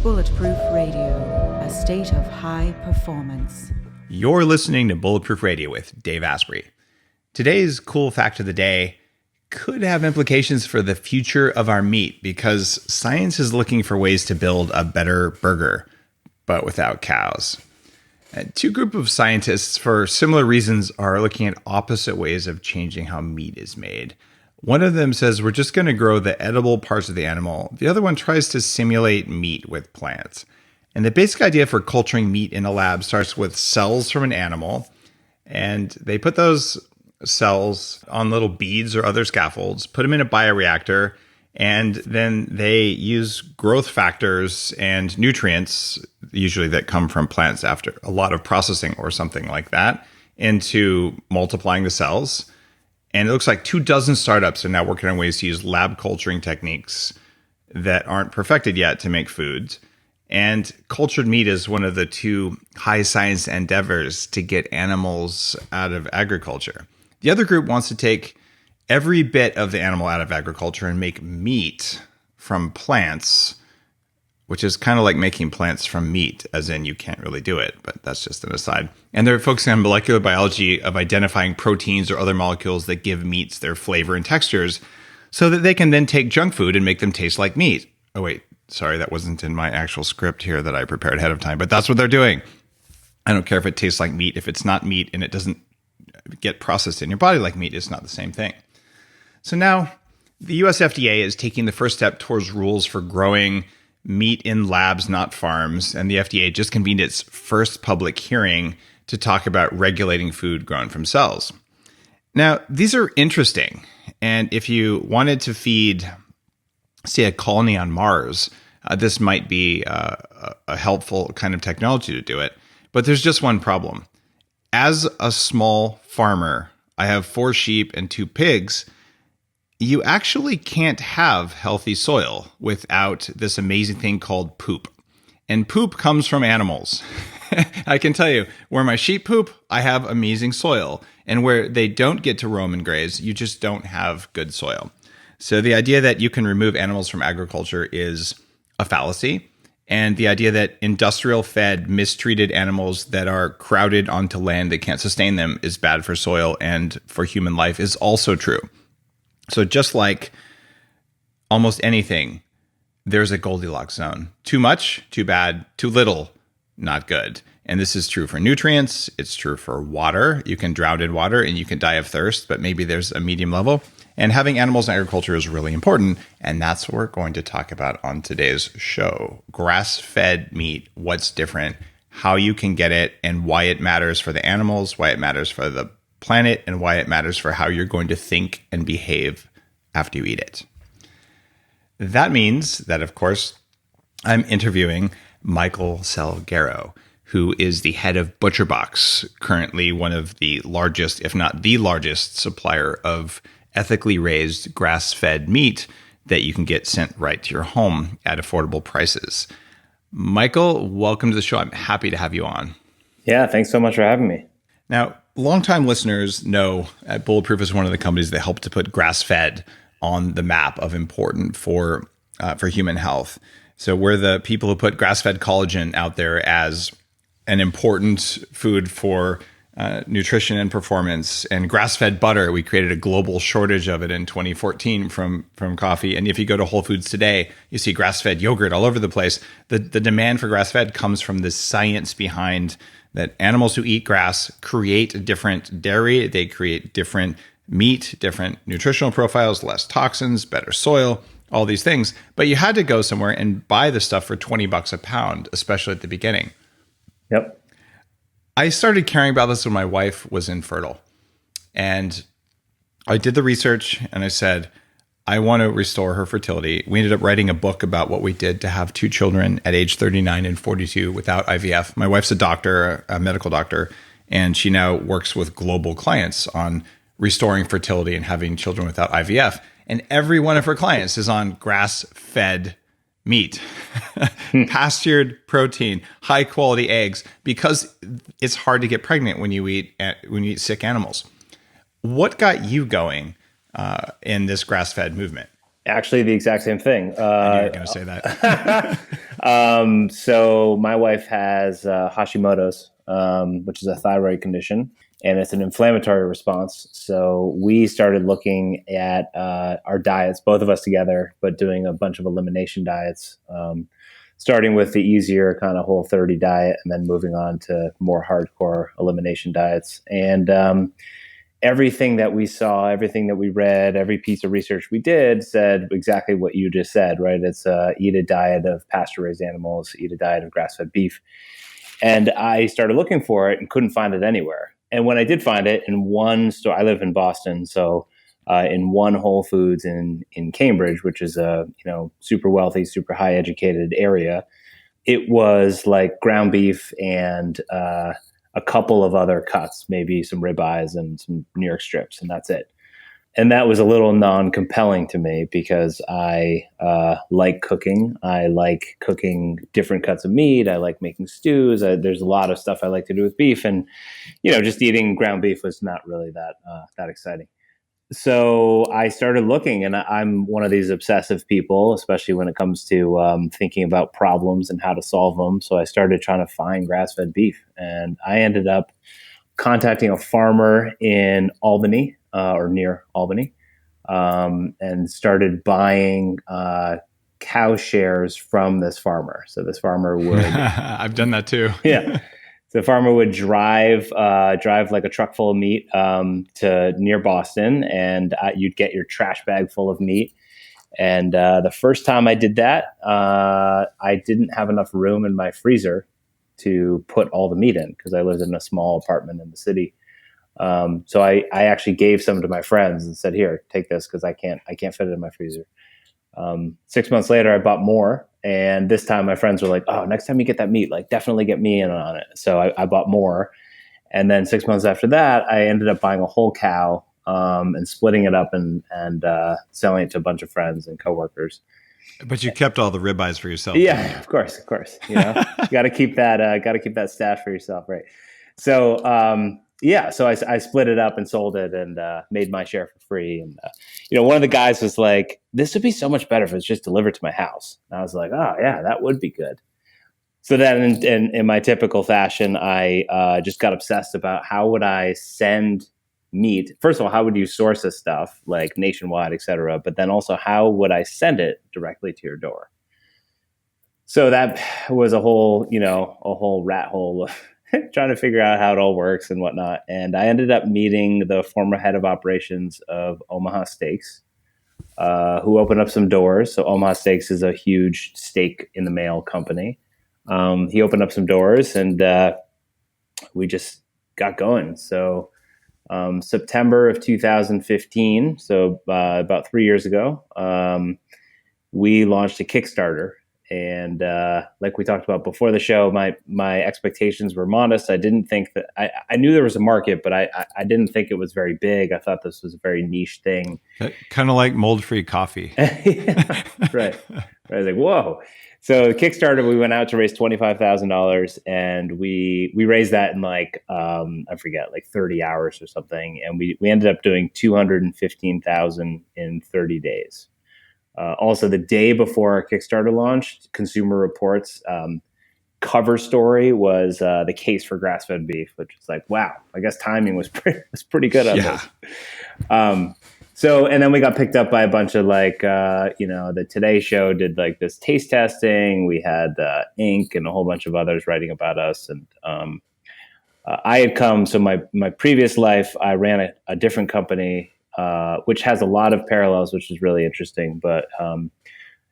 Bulletproof Radio, a state of high performance. You're listening to Bulletproof Radio with Dave Asprey. Today's cool fact of the day could have implications for the future of our meat because science is looking for ways to build a better burger, but without cows. Two groups of scientists, for similar reasons, are looking at opposite ways of changing how meat is made. One of them says we're just going to grow the edible parts of the animal. The other one tries to simulate meat with plants. And the basic idea for culturing meat in a lab starts with cells from an animal. And they put those cells on little beads or other scaffolds, put them in a bioreactor, and then they use growth factors and nutrients, usually that come from plants after a lot of processing or something like that, into multiplying the cells. And it looks like 24 startups are now working on ways to use lab culturing techniques that aren't perfected yet to make foods. And cultured meat is one of the two high science endeavors to get animals out of agriculture. The other group wants to take every bit of the animal out of agriculture and make meat from plants, which is kind of like making plants from meat, as in you can't really do it, but that's just an aside. And they're focusing on molecular biology of identifying proteins or other molecules that give meats their flavor and textures so that they can then take junk food and make them taste like meat. Oh, wait, sorry, that wasn't in my actual script here that I prepared ahead of time, but that's what they're doing. I don't care if it tastes like meat. If it's not meat and it doesn't get processed in your body like meat, it's not the same thing. So now the US FDA is taking the first step towards rules for growing meat in labs, not farms. And the FDA just convened its first public hearing to talk about regulating food grown from cells. Now, these are interesting. And if you wanted to feed, say, a colony on Mars, this might be a helpful kind of technology to do it. But there's just one problem. As a small farmer, I have 4 sheep and 2 pigs. You actually can't have healthy soil without this amazing thing called poop. And poop comes from animals. I can tell you, where my sheep poop, I have amazing soil. And where they don't get to roam and graze, you just don't have good soil. So the idea that you can remove animals from agriculture is a fallacy. And the idea that industrial-fed, mistreated animals that are crowded onto land that can't sustain them is bad for soil and for human life is also true. So just like almost anything, there's a Goldilocks zone. Too much, too bad. Too little, not good. And this is true for nutrients. It's true for water. You can drown in water and you can die of thirst, but maybe there's a medium level. And having animals in agriculture is really important. And that's what we're going to talk about on today's show. Grass-fed meat, what's different, how you can get it, and why it matters for the animals, why it matters for the planet, and why it matters for how you're going to think and behave after you eat it. That means that, of course, I'm interviewing Michael Salguero, who is the head of ButcherBox, currently one of the largest, if not the largest, supplier of ethically raised grass-fed meat that you can get sent right to your home at affordable prices. Michael, welcome to the show. I'm happy to have you on. Yeah, thanks so much for having me. Now, longtime listeners know Bulletproof is one of the companies that helped to put grass-fed on the map of important for human health. So we're the people who put grass-fed collagen out there as an important food for nutrition and performance. And grass-fed butter, we created a global shortage of it in 2014 from coffee. And if you go to Whole Foods today, you see grass-fed yogurt all over the place. The demand for grass-fed comes from the science behind that animals who eat grass create different dairy, they create different meat, different nutritional profiles, less toxins, better soil, all these things. But you had to go somewhere and buy the stuff for $20 a pound, especially at the beginning. Yep. I started caring about this when my wife was infertile. And I did the research and I said, I want to restore her fertility. We ended up writing a book about what we did to have 2 children at age 39 and 42 without IVF. My wife's a doctor, a medical doctor, and she now works with global clients on restoring fertility and having children without IVF. And every one of her clients is on grass-fed meat, pastured protein, high quality eggs, because it's hard to get pregnant when you eat sick animals. What got you going in this grass-fed movement? Actually, the exact same thing. I knew you were going to say that. So my wife has Hashimoto's, which is a thyroid condition, and it's an inflammatory response. So we started looking at our diets, both of us together, but doing a bunch of elimination diets, starting with the easier kind of Whole30 diet, and then moving on to more hardcore elimination diets. And everything that we saw, everything that we read, every piece of research we did said exactly what you just said, right? It's eat a diet of pasture-raised animals, eat a diet of grass-fed beef. And I started looking for it and couldn't find it anywhere. And when I did find it in one store, I live in Boston, so in one Whole Foods in Cambridge, which is a super wealthy, super high educated area, it was like ground beef and a couple of other cuts, maybe some ribeyes and some New York strips, and that's it. And that was a little non-compelling to me because I like cooking. I like cooking different cuts of meat. I like making stews. There's a lot of stuff I like to do with beef, and just eating ground beef was not really that exciting. So I started looking, and I'm one of these obsessive people, especially when it comes to thinking about problems and how to solve them. So I started trying to find grass-fed beef, and I ended up contacting a farmer in Albany or near Albany, and started buying cow shares from this farmer. So this farmer would, I've done that too. yeah. The farmer would drive like a truck full of meat to near Boston, and you'd get your trash bag full of meat. And the first time I did that, I didn't have enough room in my freezer to put all the meat in because I lived in a small apartment in the city. So I actually gave some to my friends and said, "Here, take this," because I can't fit it in my freezer. 6 months later, I bought more. And this time my friends were like, "Oh, next time you get that meat, like definitely get me in on it." So I bought more. And then 6 months after that, I ended up buying a whole cow and splitting it up and selling it to a bunch of friends and coworkers. But you kept all the ribeyes for yourself. Yeah, of course. You got to keep that stash for yourself, right? So so I split it up and sold it and made my share for free. And one of the guys was like, "This would be so much better if it's just delivered to my house." And I was like, "Oh yeah, that would be good." So then, in my typical fashion, I just got obsessed about how would I send meat. First of all, how would you source this stuff like nationwide, et cetera? But then also, how would I send it directly to your door? So that was a whole rat hole of trying to figure out how it all works and whatnot. And I ended up meeting the former head of operations of Omaha Steaks, who opened up some doors. So Omaha Steaks is a huge steak in the mail company. He opened up some doors, and we just got going. So September of 2015, so about 3 years ago, we launched a Kickstarter. And like we talked about before the show, my expectations were modest. I didn't think that I knew there was a market, but I didn't think it was very big. I thought this was a very niche thing. Kind of like mold-free coffee. Yeah, right. I was like, whoa. So Kickstarter, we went out to raise $25,000, and we raised that in like I forget, like 30 hours or something, and we ended up doing 215,000 in 30 days. Also, the day before our Kickstarter launched, Consumer Reports cover story was the case for grass-fed beef, which is like, wow, I guess timing was pretty good on this. So, and then we got picked up by a bunch of like, the Today Show did like this taste testing. We had Inc. and a whole bunch of others writing about us. And I had come, so my previous life, I ran a different company, which has a lot of parallels, which is really interesting. But it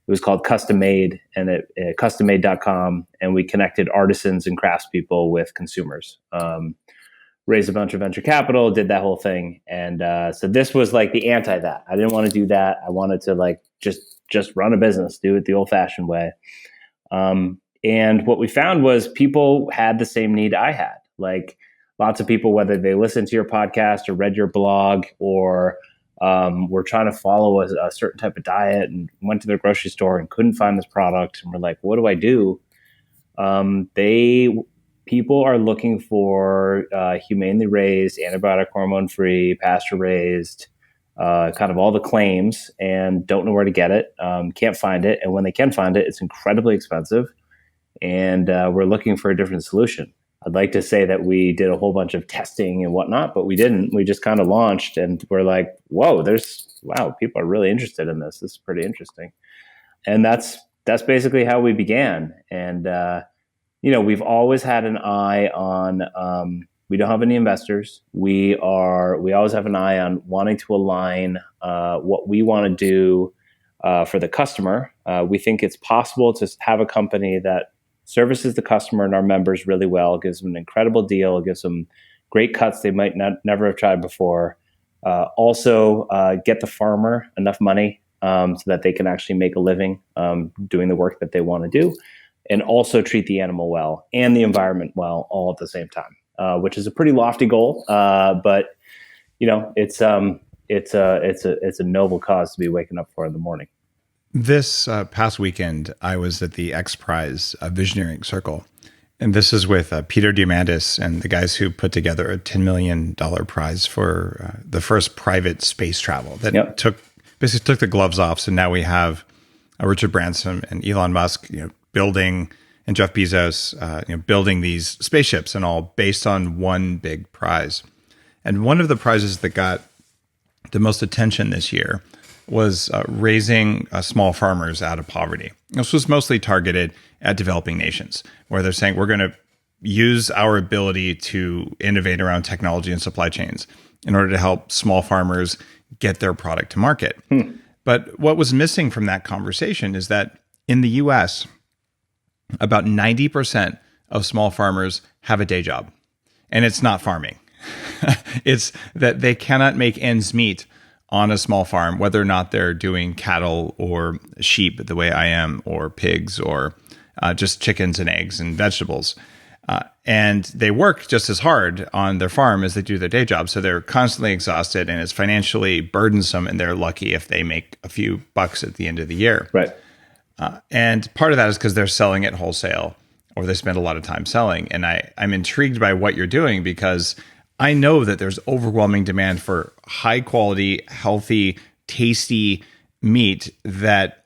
was called Custom Made, and custommade.com. And we connected artisans and craftspeople with consumers. Raised a bunch of venture capital, did that whole thing. And so this was like the anti that. I didn't want to do that. I wanted to like just run a business, do it the old fashioned way. And what we found was people had the same need I had. Like lots of people, whether they listened to your podcast or read your blog or were trying to follow a certain type of diet and went to their grocery store and couldn't find this product and were like, what do I do? They people are looking for humanely raised, antibiotic hormone free, pasture raised, kind of all the claims, and don't know where to get it, can't find it. And when they can find it, it's incredibly expensive. And we're looking for a different solution. I'd like to say that we did a whole bunch of testing and whatnot, but we didn't. We just kind of launched, and we're like, whoa, wow, people are really interested in this. This is pretty interesting. And that's basically how we began. And, we've always had an eye on, we don't have any investors. We always have an eye on wanting to align what we want to do for the customer. We think it's possible to have a company that services the customer and our members really well, gives them an incredible deal, gives them great cuts they might never have tried before. Also, get the farmer enough money so that they can actually make a living doing the work that they want to do, and also treat the animal well and the environment well, all at the same time, which is a pretty lofty goal. But it's a noble cause to be waking up for in the morning. This past weekend, I was at the X Prize Visioneering Circle, and this is with Peter Diamandis and the guys who put together a $10 million prize for the first private space travel that basically took the gloves off. So now we have Richard Branson and Elon Musk, building, and Jeff Bezos, building these spaceships, and all based on one big prize. And one of the prizes that got the most attention this year was raising small farmers out of poverty. This was mostly targeted at developing nations, where they're saying we're going to use our ability to innovate around technology and supply chains in order to help small farmers get their product to market. But what was missing from that conversation is that in the US, about 90% of small farmers have a day job, and it's not farming. It's that they cannot make ends meet on a small farm, whether or not they're doing cattle or sheep the way I am, or pigs, or just chickens and eggs and vegetables. And they work just as hard on their farm as they do their day job. So they're constantly exhausted, and it's financially burdensome, and they're lucky if they make a few bucks at the end of the year. Right. And part of that is because they're selling at wholesale, or they spend a lot of time selling. And I'm intrigued by what you're doing, because I know that there's overwhelming demand for high quality, healthy, tasty meat that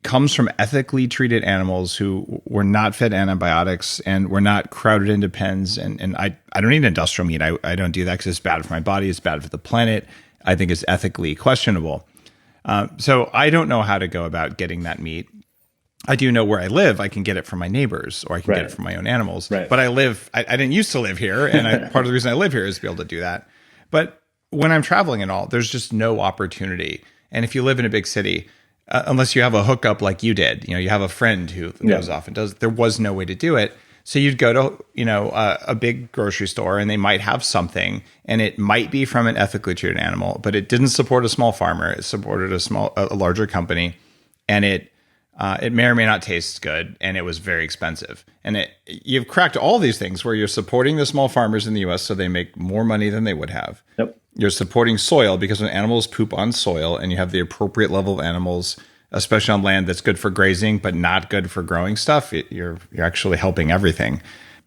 comes from ethically treated animals who were not fed antibiotics and were not crowded into pens. And I don't eat industrial meat. I don't do that because it's bad for my body. It's bad for the planet. I think it's ethically questionable. So I don't know how to go about getting that meat. I do know where I live. I can get it from my neighbors, or I can get it from my own animals. Right. But I didn't used to live here. And part of the reason I live here is to be able to do that. But when I'm traveling and all, there's just no opportunity. And if you live in a big city, unless you have a hookup like you did, you have a friend who goes off and does, there was no way to do it. So you'd go to, a big grocery store, and they might have something, and it might be from an ethically treated animal, but it didn't support a small farmer. It supported a larger company, and it may or may not taste good, and it was very expensive. And you've cracked all these things where you're supporting the small farmers in the US so they make more money than they would have. Yep. You're supporting soil, because when animals poop on soil and you have the appropriate level of animals, especially on land that's good for grazing but not good for growing stuff, you're actually helping everything.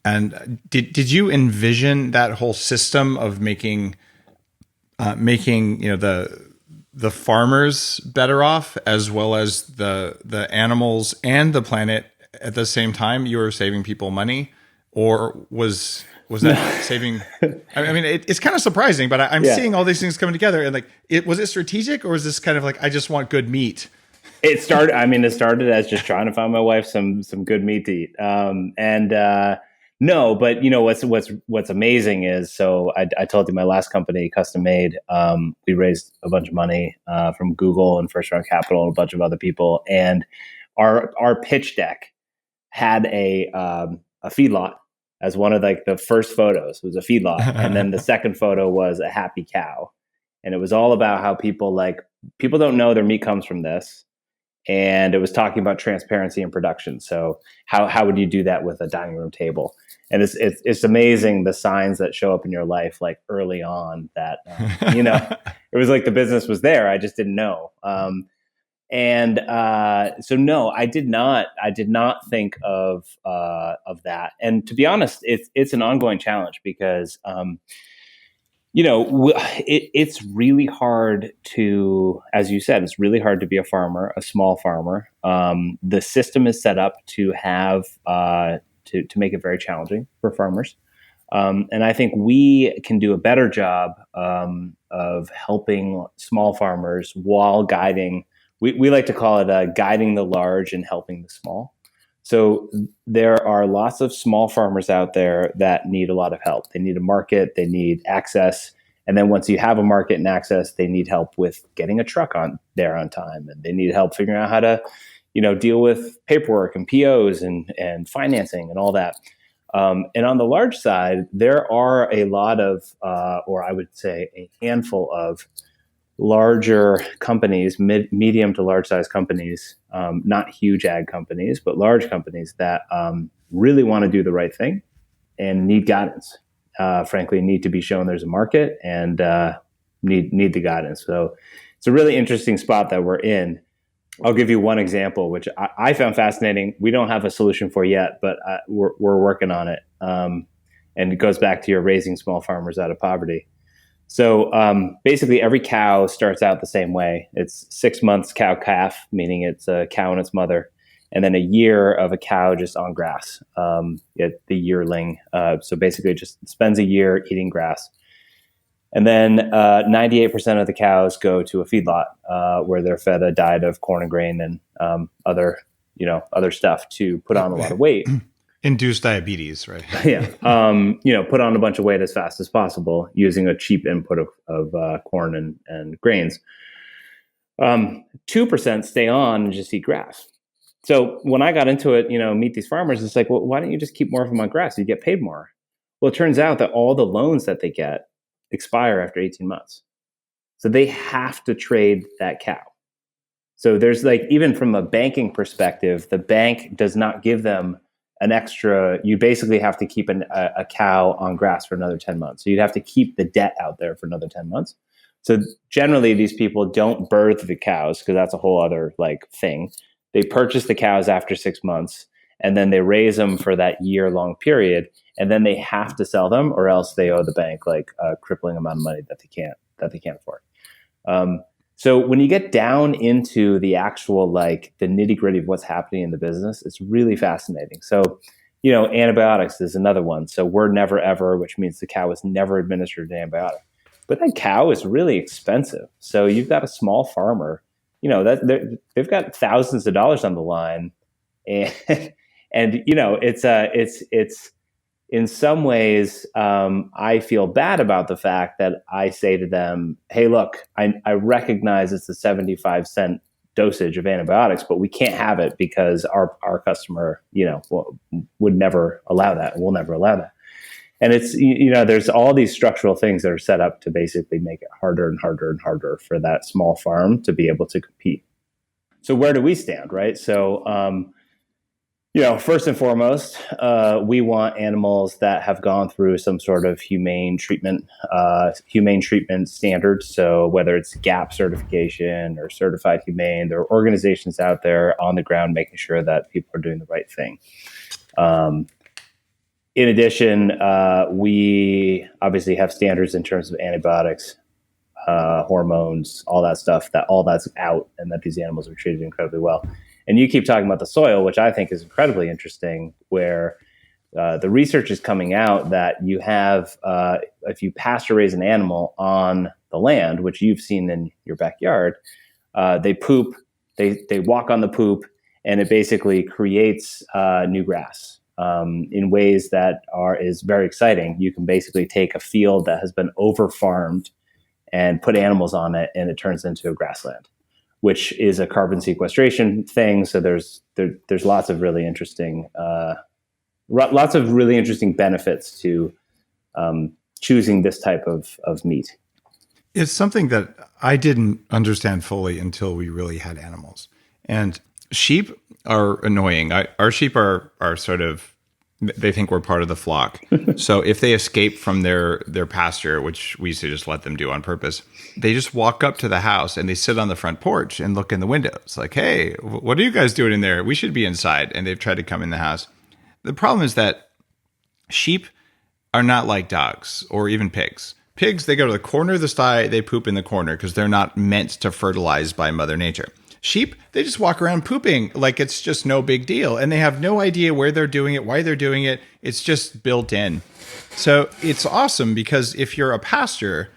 And did you envision that whole system of making the farmers better off, as well as the animals and the planet at the same time? You were saving people money, or was that saving? I mean, it's kind of surprising, but I'm seeing all these things coming together, and was it strategic, or was this kind of like, I just want good meat? It started as just trying to find my wife some good meat to eat. No, but what's amazing is, so I told you my last company, Custom Made, we raised a bunch of money from Google and first round capital and a bunch of other people, and our pitch deck had a feedlot as one of the first photos. It was a feedlot, and then the second photo was a happy cow, and it was all about how people don't know their meat comes from this. And it was talking about transparency in production. So how would you do that with a dining room table? And it's amazing the signs that show up in your life early on that it was like the business was there. I just didn't know. And so no, I did not. I did not think of that. And to be honest, it's an ongoing challenge because it's really hard to, as you said, it's really hard to be a farmer, a small farmer. The system is set up to have to make it very challenging for farmers. And I think we can do a better job of helping small farmers while guiding. We like to call it guiding the large and helping the small. So there are lots of small farmers out there that need a lot of help. They need a market, they need access. And then once you have a market and access, they need help with getting a truck on there on time. And they need help figuring out how to, deal with paperwork and POs and financing and all that. And on the large side, there are a lot of, or I would say a handful of larger companies, medium to large size companies, not huge ag companies, but large companies that really want to do the right thing and need guidance. Frankly, need to be shown there's a market and need the guidance. So it's a really interesting spot that we're in. I'll give you one example, which I found fascinating. We don't have a solution for yet, but we're working on it. And it goes back to your raising small farmers out of poverty. So basically, every cow starts out the same way. It's 6 months cow calf, meaning it's a cow and its mother, and then a year of a cow just on grass, the yearling. So basically, it just spends a year eating grass. And then 98% of the cows go to a feedlot where they're fed a diet of corn and grain and other stuff to put on a lot of weight. Induced diabetes, right? Yeah. Put on a bunch of weight as fast as possible using a cheap input of corn and grains. 2% stay on and just eat grass. So when I got into it, meet these farmers, it's like, well, why don't you just keep more of them on grass? You get paid more. Well, it turns out that all the loans that they get expire after 18 months. So they have to trade that cow. So there's even from a banking perspective, the bank does not give them an extra. You basically have to keep a cow on grass for another 10 months. So you'd have to keep the debt out there for another 10 months. So generally these people don't birth the cows because that's a whole other thing. They purchase the cows after 6 months and then they raise them for that year-long period. And then they have to sell them, or else they owe the bank a crippling amount of money that they can't afford. So when you get down into the actual the nitty-gritty of what's happening in the business, it's really fascinating. So, antibiotics is another one. So we're never ever, which means the cow is never administered an antibiotic. But that cow is really expensive. So you've got a small farmer, that they've got thousands of dollars on the line, and it's in some ways, I feel bad about the fact that I say to them, hey, look, I recognize it's a 75-cent dosage of antibiotics, but we can't have it because our customer, would never allow that. We'll never allow that. And it's, there's all these structural things that are set up to basically make it harder and harder and harder for that small farm to be able to compete. So where do we stand, right? So, first and foremost, we want animals that have gone through some sort of humane treatment standards. So whether it's GAP certification or certified humane, there are organizations out there on the ground making sure that people are doing the right thing. In addition, we obviously have standards in terms of antibiotics, hormones, all that stuff, all that's out, and that these animals are treated incredibly well. And you keep talking about the soil, which I think is incredibly interesting, where the research is coming out that you have, if you pasture raise an animal on the land, which you've seen in your backyard, they poop, they walk on the poop, and it basically creates new grass in ways that is very exciting. You can basically take a field that has been over-farmed and put animals on it, and it turns into a grassland, which is a carbon sequestration thing. So there's lots of really interesting benefits to choosing this type of meat. It's something that I didn't understand fully until we really had animals. And sheep are annoying. Our sheep are sort of They think we're part of the flock. So if they escape from their pasture, which we used to just let them do on purpose, they just walk up to the house and they sit on the front porch and look in the window. It's like, hey, what are you guys doing in there? We should be inside. And they've tried to come in the house. The problem is that sheep are not like dogs or even pigs. Pigs, they go to the corner of the sty, they poop in the corner because they're not meant to fertilize by Mother Nature. Sheep, they just walk around pooping like it's just no big deal. And they have no idea where they're doing it, why they're doing it. It's just built in. So it's awesome because if you're a pasture,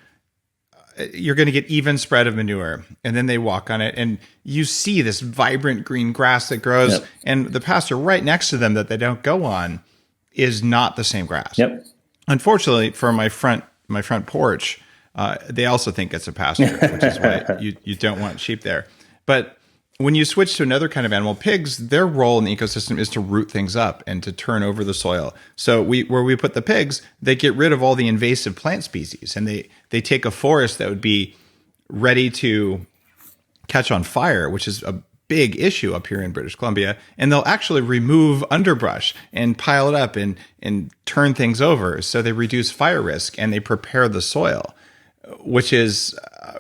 you're going to get even spread of manure. And then they walk on it and you see this vibrant green grass that grows. Yep. And the pasture right next to them that they don't go on is not the same grass. Yep. Unfortunately, for my front porch, they also think it's a pasture, which is why you don't want sheep there. But when you switch to another kind of animal, pigs, their role in the ecosystem is to root things up and to turn over the soil. So where we put the pigs, they get rid of all the invasive plant species, and they take a forest that would be ready to catch on fire, which is a big issue up here in British Columbia, and they'll actually remove underbrush and pile it up and turn things over. So they reduce fire risk and they prepare the soil, which is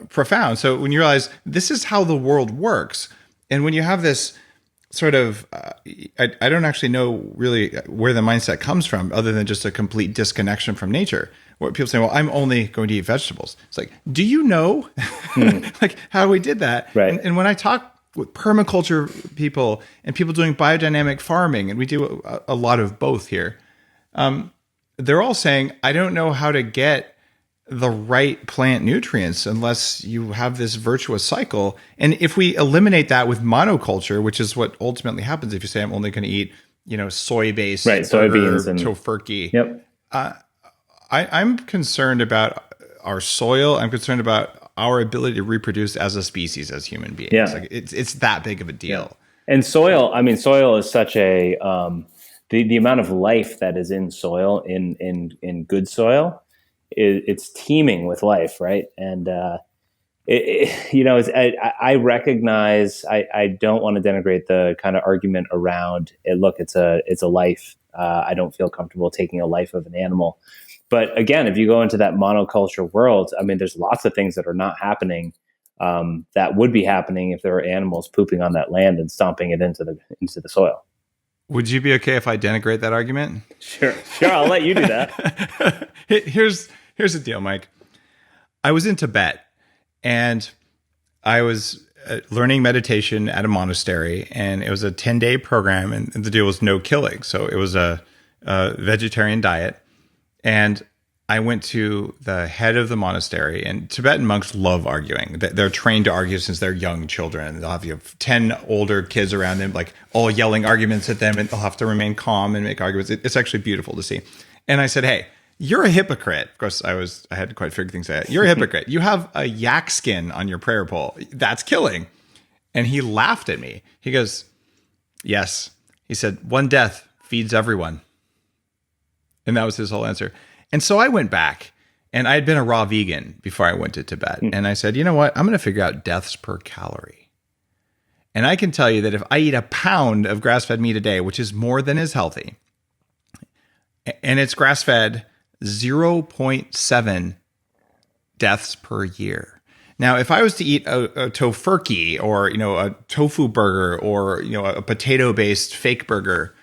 profound. So when you realize this is how the world works, and when you have this sort of, I don't actually know really where the mindset comes from other than just a complete disconnection from nature. What people say, well, I'm only going to eat vegetables. It's like, do you know like how we did that? Right. And when I talk with permaculture people and people doing biodynamic farming, and we do a lot of both here, they're all saying, I don't know how to get the right plant nutrients unless you have this virtuous cycle. And if we eliminate that with monoculture, which is what ultimately happens if you say I'm only going to eat, soy-based, right, soybeans and tofurkey. Yep. I'm concerned about our soil. I'm concerned about our ability to reproduce as a species, as human beings. Yeah. Like it's that big of a deal. Yeah. And soil is such a the amount of life that is in soil, in good soil, it's teeming with life, right? And I recognize I don't want to denigrate the kind of argument around it. Look, it's a life. I don't feel comfortable taking a life of an animal. But again, if you go into that monoculture world, there's lots of things that are not happening that would be happening if there were animals pooping on that land and stomping it into the soil. Would you be okay if I denigrate that argument? Sure. I'll let you do that. Here's the deal, Mike. I was in Tibet and I was learning meditation at a monastery, and it was a 10-day program, and the deal was no killing. So it was a vegetarian diet. And I went to the head of the monastery, and Tibetan monks love arguing. They're trained to argue since they're young children. They'll have 10 older kids around them, like all yelling arguments at them, and they'll have to remain calm and make arguments. It's actually beautiful to see. And I said, hey, you're a hypocrite. Of course, I had to quite figure things out. You're a hypocrite. You have a yak skin on your prayer pole. That's killing. And he laughed at me. He goes, yes. He said, one death feeds everyone. And that was his whole answer. And so I went back, and I had been a raw vegan before I went to Tibet. And I said, you know what? I'm going to figure out deaths per calorie. And I can tell you that if I eat a pound of grass-fed meat a day, which is more than is healthy, and it's grass-fed, 0.7 deaths per year. Now, if I was to eat a tofurkey or, a tofu burger or, a potato-based fake burger,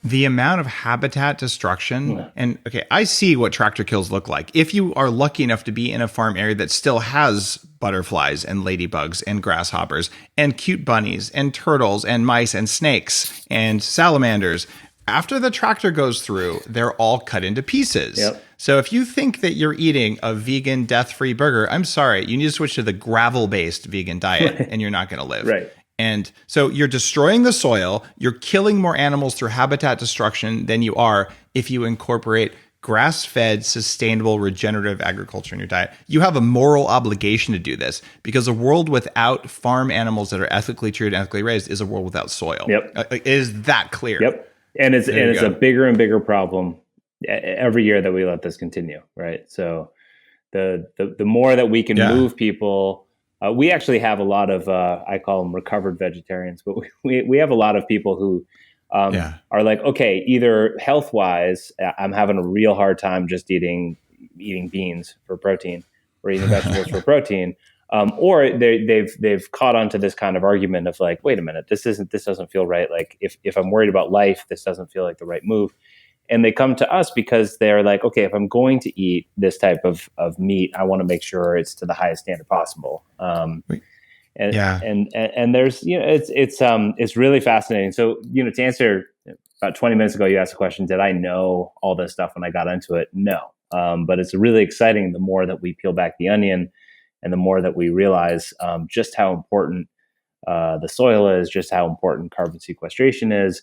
the amount of habitat destruction, and okay, I see what tractor kills look like. If you are lucky enough to be in a farm area that still has butterflies and ladybugs and grasshoppers and cute bunnies and turtles and mice and snakes and salamanders, after the tractor goes through, they're all cut into pieces. Yep. So if you think that you're eating a vegan, death-free burger, I'm sorry, you need to switch to the gravel-based vegan diet, and you're not going to live. Right. And so you're destroying the soil, you're killing more animals through habitat destruction than you are if you incorporate grass-fed, sustainable, regenerative agriculture in your diet. You have a moral obligation to do this, because a world without farm animals that are ethically treated and ethically raised is a world without soil. Yep. It is that clear. Yep. And it's a bigger and bigger problem every year that we let this continue, right? So the more that we can move people, we actually have a lot of I call them recovered vegetarians, but we have a lot of people who Yeah. are like, okay, either health wise, I'm having a real hard time just eating beans for protein or eating vegetables for protein. Or they've caught onto this kind of argument of like, wait a minute, this doesn't feel right. Like if I'm worried about life, this doesn't feel like the right move. And they come to us because they're like, okay, if I'm going to eat this type of meat, I want to make sure it's to the highest standard possible. And, Yeah. and there's, it's really fascinating. So, to answer, about 20 minutes ago, you asked the question, did I know all this stuff when I got into it? No. But it's really exciting the more that we peel back the onion and the more that we realize just how important the soil is, just how important carbon sequestration is.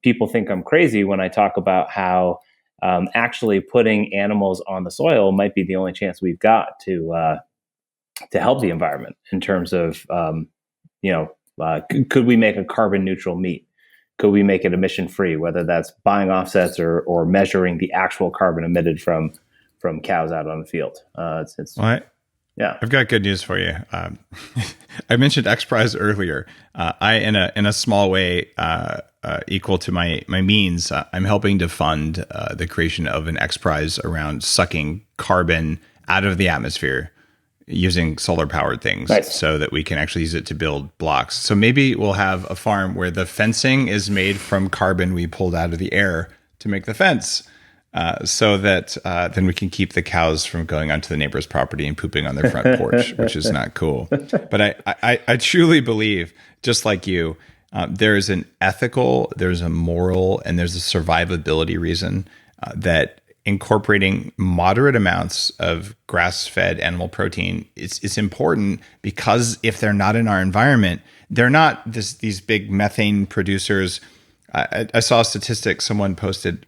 People think I'm crazy when I talk about how actually putting animals on the soil might be the only chance we've got to help the environment in terms of, could we make a carbon neutral meat? Could we make it emission free, whether that's buying offsets or measuring the actual carbon emitted from cows out on the field? Yeah. I've got good news for you. I mentioned X Prize earlier. In a small way, equal to my means, I'm helping to fund the creation of an X Prize around sucking carbon out of the atmosphere using solar powered things, nice. So that we can actually use it to build blocks. So maybe we'll have a farm where the fencing is made from carbon we pulled out of the air to make the fence. So that then we can keep the cows from going onto the neighbor's property and pooping on their front porch, which is not cool. But I truly believe, just like you, there is an ethical, there's a moral, and there's a survivability reason that incorporating moderate amounts of grass-fed animal protein is important, because if they're not in our environment, they're not these big methane producers. I saw a statistic someone posted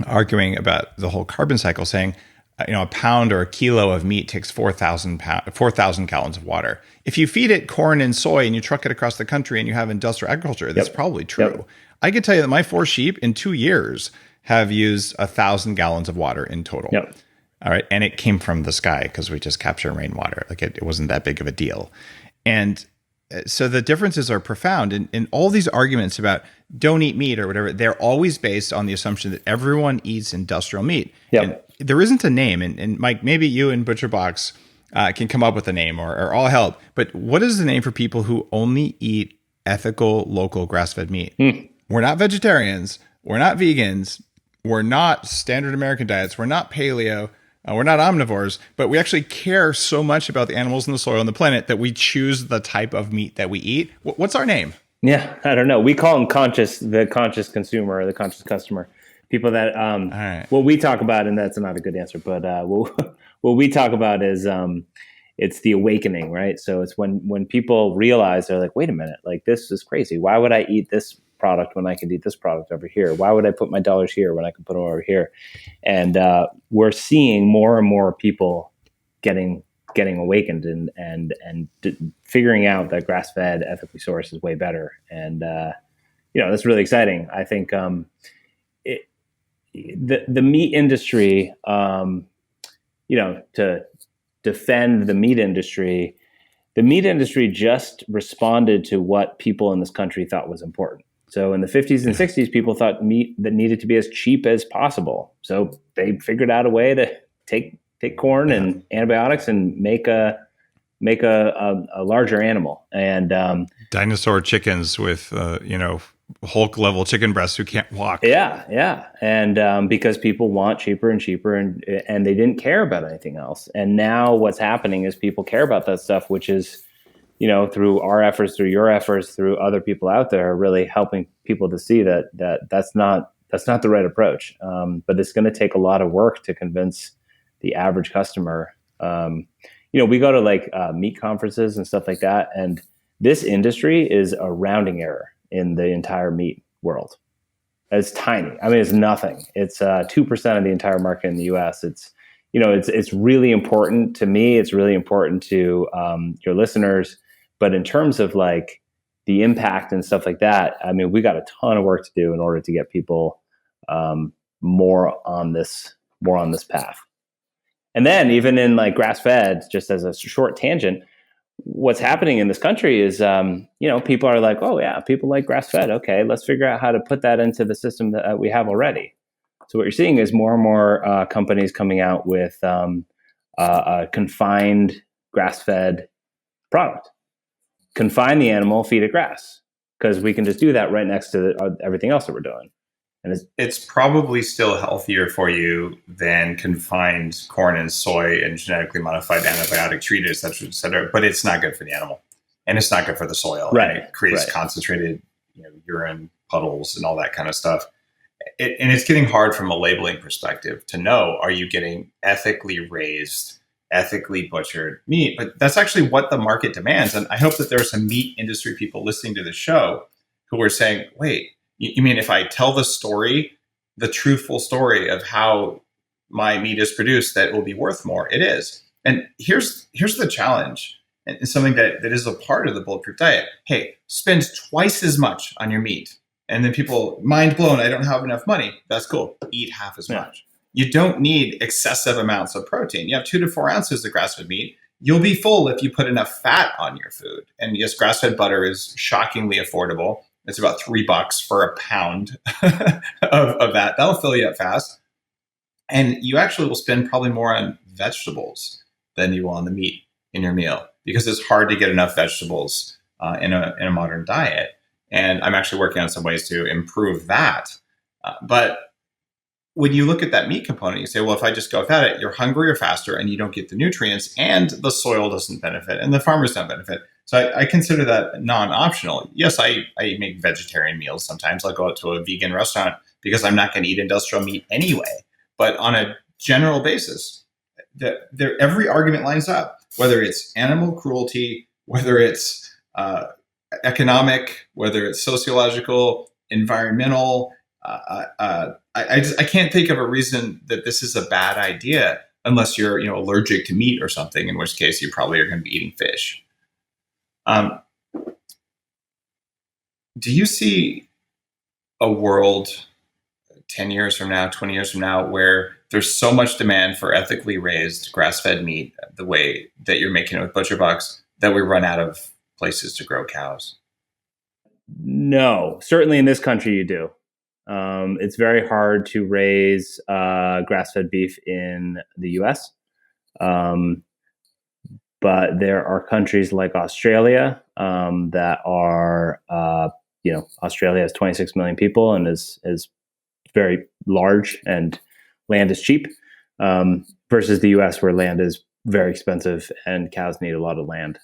arguing about the whole carbon cycle, saying, a pound or a kilo of meat takes 4,000 gallons of water. If you feed it corn and soy and you truck it across the country and you have industrial agriculture, that's probably true. Yep. I can tell you that my 4 sheep in 2 years have used 1,000 gallons of water in total. Yep. All right. And it came from the sky because we just capture rainwater. Like it wasn't that big of a deal. And so the differences are profound. And all these arguments about don't eat meat or whatever, they're always based on the assumption that everyone eats industrial meat. Yep. And there isn't a name. And Mike, maybe you and ButcherBox can come up with a name, or I'll help. But what is the name for people who only eat ethical, local, grass-fed meat? We're not vegetarians. We're not vegans. We're not standard American diets. We're not paleo. We're not omnivores, but we actually care so much about the animals and the soil and the planet that we choose the type of meat that we eat. What's our name? Yeah, I don't know. We call them the conscious consumer or the conscious customer. People that, what we talk about, and that's not a good answer, but what we talk about is it's the awakening, right? So it's when people realize, they're like, wait a minute, like this is crazy. Why would I eat this product when I could eat this product over here? Why would I put my dollars here when I can put them over here? And we're seeing more and more people getting awakened and figuring out that grass-fed, ethically sourced is way better. And that's really exciting. I think the meat industry, to defend the meat industry just responded to what people in this country thought was important. So in the 50s and 60s, people thought meat that needed to be as cheap as possible. So they figured out a way to take corn and antibiotics and make a larger animal. And dinosaur chickens with Hulk level chicken breasts who can't walk. Yeah. And because people want cheaper and cheaper, and they didn't care about anything else. And now what's happening is people care about that stuff, which is, through our efforts, through your efforts, through other people out there, really helping people to see that's not the right approach. But it's going to take a lot of work to convince the average customer. We go to meat conferences and stuff like that, and this industry is a rounding error in the entire meat world. It's tiny. I mean, it's nothing. It's 2% of the entire market in the U.S. It's really important to me. It's really important to your listeners. But in terms of the impact and stuff like that, I mean, we got a ton of work to do in order to get people more on this path. And then even in grass-fed, just as a short tangent, what's happening in this country is, people are like, oh yeah, people like grass fed. Okay, let's figure out how to put that into the system that we have already. So what you're seeing is more and more companies coming out with a confined grass fed product. Confine the animal, feed it grass, because we can just do that right next to everything else that we're doing. And it's probably still healthier for you than confined corn and soy and genetically modified antibiotic treated, et cetera, but it's not good for the animal. And it's not good for the soil. Right. And it creates concentrated urine puddles and all that kind of stuff. And it's getting hard from a labeling perspective to know, are you getting ethically raised, ethically butchered meat? But that's actually what the market demands. And I hope that there are some meat industry people listening to the show who are saying, wait, you mean if I tell the story, the truthful story of how my meat is produced, that it will be worth more? It is. And here's the challenge, and something that is a part of the Bulletproof diet. Hey, spend twice as much on your meat. And then people, mind blown, I don't have enough money. That's cool. Eat half as much. You don't need excessive amounts of protein. You have 2 to 4 ounces of grass-fed meat. You'll be full if you put enough fat on your food. And yes, grass-fed butter is shockingly affordable. It's about $3 for a pound of that. That'll fill you up fast. And you actually will spend probably more on vegetables than you will on the meat in your meal, because it's hard to get enough vegetables in a modern diet. And I'm actually working on some ways to improve that. But when you look at that meat component, you say, well, if I just go without it, you're hungrier faster and you don't get the nutrients, and the soil doesn't benefit and the farmers don't benefit. So I consider that non-optional. Yes, I make vegetarian meals sometimes. I'll go out to a vegan restaurant because I'm not going to eat industrial meat anyway. But on a general basis, every argument lines up, whether it's animal cruelty, whether it's economic, whether it's sociological, environmental. I can't think of a reason that this is a bad idea, unless you're allergic to meat or something, in which case you probably are going to be eating fish. Do you see a world 10 years from now, 20 years from now, where there's so much demand for ethically raised grass-fed meat, the way that you're making it with ButcherBox, that we run out of places to grow cows? No, certainly in this country you do. It's very hard to raise grass-fed beef in the U.S. But there are countries like Australia that are, Australia has 26 million people and is very large, and land is cheap, versus the U.S. where land is very expensive and cows need a lot of land.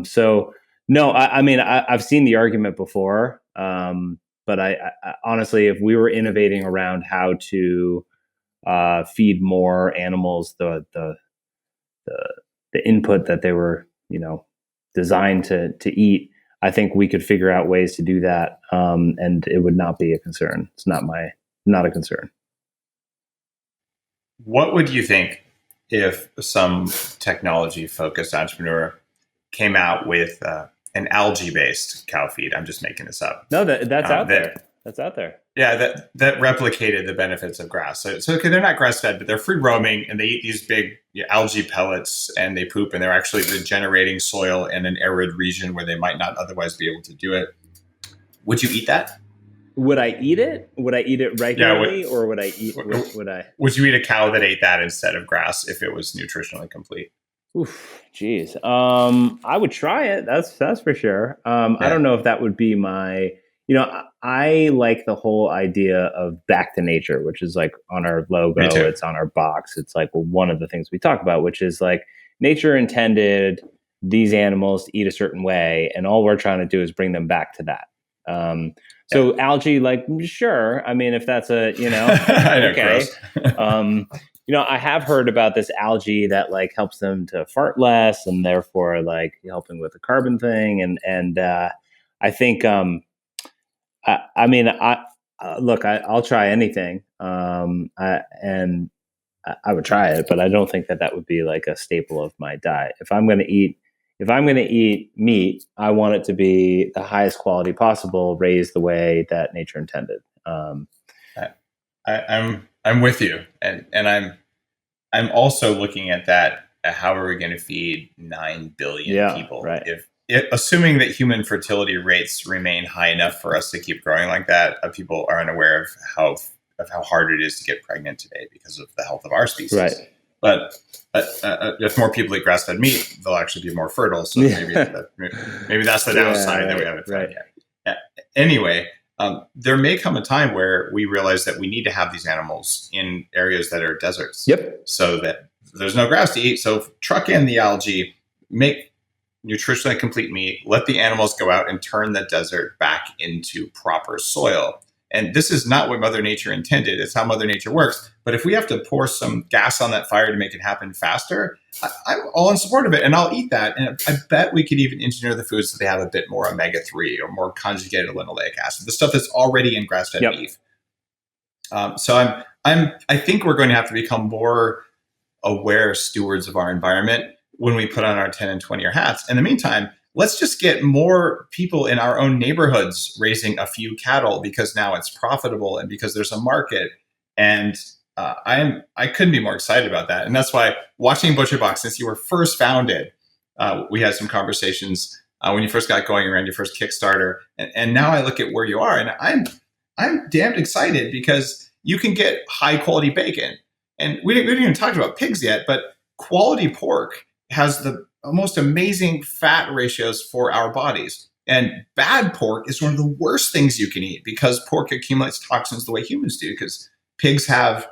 So no, I mean, I've seen the argument before, but I honestly, if we were innovating around how to feed more animals the input that they were, designed to eat, I think we could figure out ways to do that, and it would not be a concern. It's not a concern. What would you think if some technology-focused entrepreneur came out with an algae-based cow feed? I'm just making this up. No, that's out there. That's out there. Yeah, that replicated the benefits of grass. So okay, they're not grass-fed, but they're free roaming, and they eat these big algae pellets, and they poop, and they're actually regenerating soil in an arid region where they might not otherwise be able to do it. Would you eat that? Would I eat it? Would I eat it regularly, or would I eat? Would you eat a cow that ate that instead of grass if it was nutritionally complete? Oof, geez. I would try it. That's for sure. I don't know if that would be my. I like the whole idea of back to nature, which is like on our logo. It's on our box. It's like one of the things we talk about, which is like nature intended these animals to eat a certain way, and all we're trying to do is bring them back to that. So algae, like, sure. I mean, if that's okay. I have heard about this algae that like helps them to fart less, and therefore like helping with the carbon thing. And I think, I'll try anything. And I would try it, but I don't think that would be like a staple of my diet. If I'm going to eat meat, I want it to be the highest quality possible, raised the way that nature intended. I'm with you, and I'm also looking at that how are we going to feed 9 billion people? Right. If assuming that human fertility rates remain high enough for us to keep growing like that, people are unaware of how hard it is to get pregnant today because of the health of our species. Right. But if more people eat grass-fed meat, they'll actually be more fertile. So maybe that's the downside that we haven't found yet. Anyway, there may come a time where we realize that we need to have these animals in areas that are deserts. Yep. So that there's no grass to eat. So truck in the algae, make nutritionally complete meat, let the animals go out and turn the desert back into proper soil. And this is not what Mother Nature intended. It's how Mother Nature works. But if we have to pour some gas on that fire to make it happen faster, I'm all in support of it. And I'll eat that. And I bet we could even engineer the foods so they have a bit more omega-3 or more conjugated linoleic acid, the stuff that's already in grass-fed beef. So I think we're going to have to become more aware stewards of our environment when we put on our 10 and 20-year hats. In the meantime, let's just get more people in our own neighborhoods raising a few cattle because now it's profitable and because there's a market. And I couldn't be more excited about that. And that's why watching ButcherBox, since you were first founded, we had some conversations when you first got going around your first Kickstarter. And now I look at where you are, and I'm damned excited because you can get high quality bacon. And we didn't even talk about pigs yet, but quality pork has the most amazing fat ratios for our bodies. And bad pork is one of the worst things you can eat because pork accumulates toxins the way humans do, because pigs have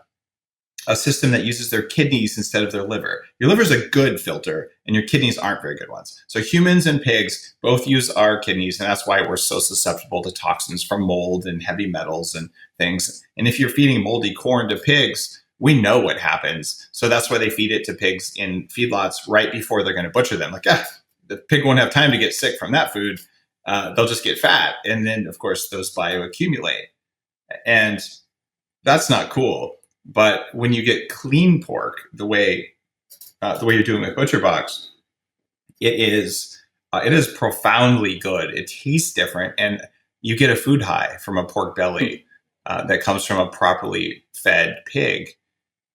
a system that uses their kidneys instead of their liver. Your liver is a good filter and your kidneys aren't very good ones. So humans and pigs both use our kidneys, and that's why we're so susceptible to toxins from mold and heavy metals and things. And if you're feeding moldy corn to pigs, we know what happens. So that's why they feed it to pigs in feedlots right before they're going to butcher them. Like, the pig won't have time to get sick from that food. They'll just get fat. And then, of course, those bioaccumulate. And that's not cool. But when you get clean pork, the way you're doing with ButcherBox, it is profoundly good. It tastes different. And you get a food high from a pork belly that comes from a properly fed pig.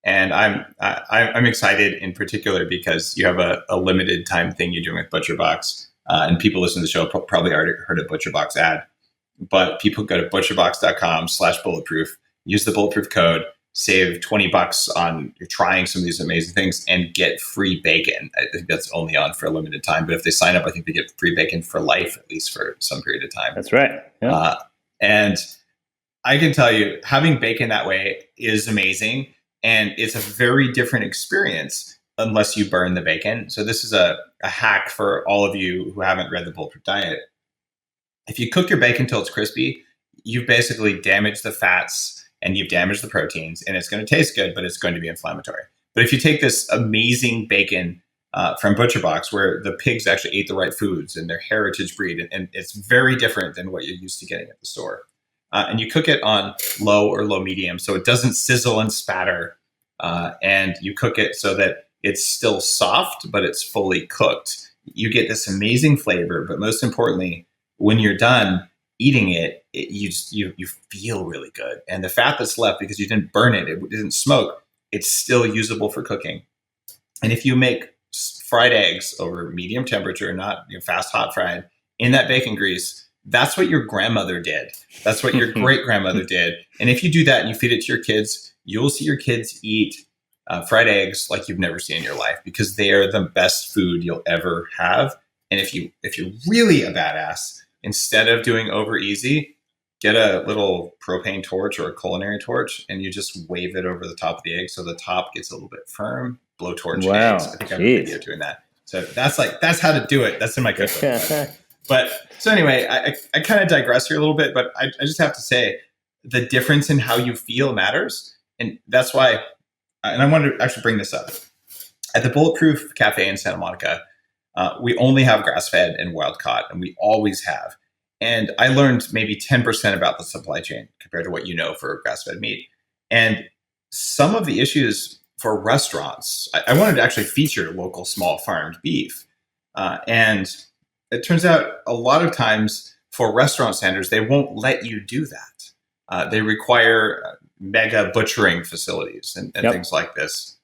And I'm excited in particular because you have a limited time thing you're doing with ButcherBox, and people listening to the show probably already heard a ButcherBox ad. But people go to butcherbox.com/bulletproof, use the Bulletproof code, save $20 on you're trying some of these amazing things, and get free bacon. I think that's only on for a limited time, but if they sign up, I think they get free bacon for life, at least for some period of time. That's right. Yeah. And I can tell you, having bacon that way is amazing. And it's a very different experience unless you burn the bacon. So this is a hack for all of you who haven't read the Bulletproof Diet. If you cook your bacon till it's crispy, you've basically damaged the fats and you've damaged the proteins, and it's going to taste good, but it's going to be inflammatory. But if you take this amazing bacon from ButcherBox, where the pigs actually ate the right foods and their heritage breed, and it's very different than what you're used to getting at the store. And you cook it on low or low medium so it doesn't sizzle and spatter. And you cook it so that it's still soft, but it's fully cooked. You get this amazing flavor, but most importantly, when you're done eating it, you feel really good. And the fat that's left, because you didn't burn it, it didn't smoke, it's still usable for cooking. And if you make fried eggs over medium temperature, not fast hot fried, in that bacon grease, that's what your grandmother did. That's what your great grandmother did. And if you do that and you feed it to your kids, you'll see your kids eat fried eggs like you've never seen in your life, because they are the best food you'll ever have. And if you're really a badass, instead of doing over easy, get a little propane torch or a culinary torch, and you just wave it over the top of the egg so the top gets a little bit firm. Blowtorch eggs. I think I have a video doing that. So that's how to do it. That's in my cookbook. But so anyway, I kind of digress here a little bit, but I just have to say the difference in how you feel matters. And that's why, and I wanted to actually bring this up. At the Bulletproof Cafe in Santa Monica, we only have grass-fed and wild-caught, and we always have. And I learned maybe 10% about the supply chain compared to what you know for grass-fed meat. And some of the issues for restaurants, I wanted to actually feature local small farmed beef. And it turns out a lot of times for restaurant standards, they won't let you do that. They require mega butchering facilities and things like this,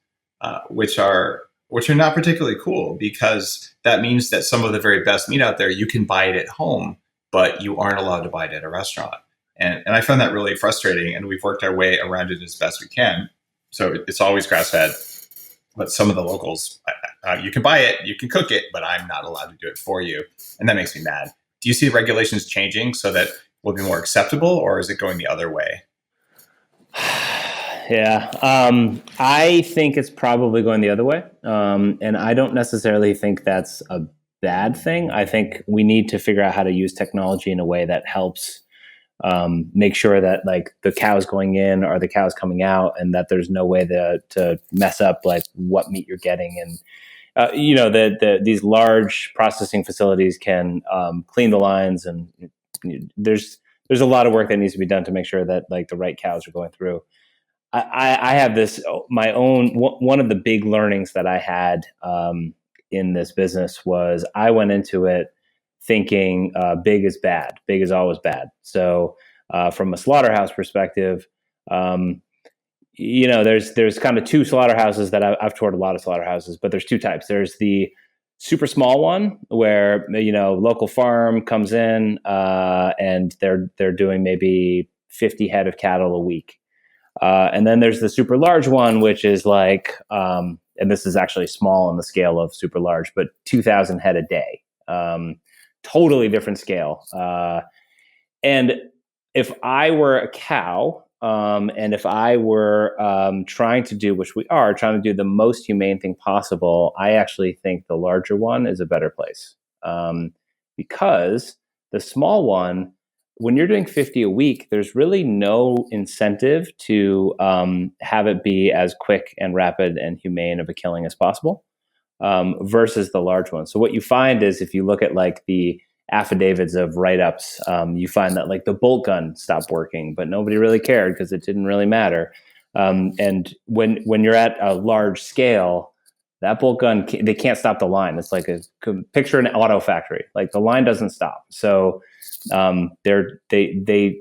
which are which are not particularly cool, because that means that some of the very best meat out there, you can buy it at home, but you aren't allowed to buy it at a restaurant. And I found that really frustrating, and we've worked our way around it as best we can. So it's always grass fed, but some of the locals, you can buy it, you can cook it, but I'm not allowed to do it for you. And that makes me mad. Do you see regulations changing so that will be more acceptable, or is it going the other way? Yeah, I think it's probably going the other way. And I don't necessarily think that's a bad thing. I think we need to figure out how to use technology in a way that helps make sure that like the cows going in are the cows coming out, and that there's no way to mess up like what meat you're getting. And these large processing facilities can clean the lines, and there's a lot of work that needs to be done to make sure that like the right cows are going through. I have this my own one of the big learnings that I had in this business was I went into it thinking big is bad, big is always bad. So from a slaughterhouse perspective, there's kind of two slaughterhouses that I've toured a lot of slaughterhouses, but there's two types. There's the super small one where local farm comes in and they're doing maybe 50 head of cattle a week. And then there's the super large one, which is like, and this is actually small on the scale of super large, but 2,000 head a day. Totally different scale. And if I were a cow, and if I were trying to do, which we are, trying to do the most humane thing possible, I actually think the larger one is a better place. Because the small one, when you're doing 50 a week, there's really no incentive to have it be as quick and rapid and humane of a killing as possible versus the large one. So what you find is if you look at like the affidavits of write-ups, you find that like the bolt gun stopped working, but nobody really cared because it didn't really matter. And when you're at a large scale, that bolt gun, they can't stop the line. It's like picture an auto factory. Like the line doesn't stop. So they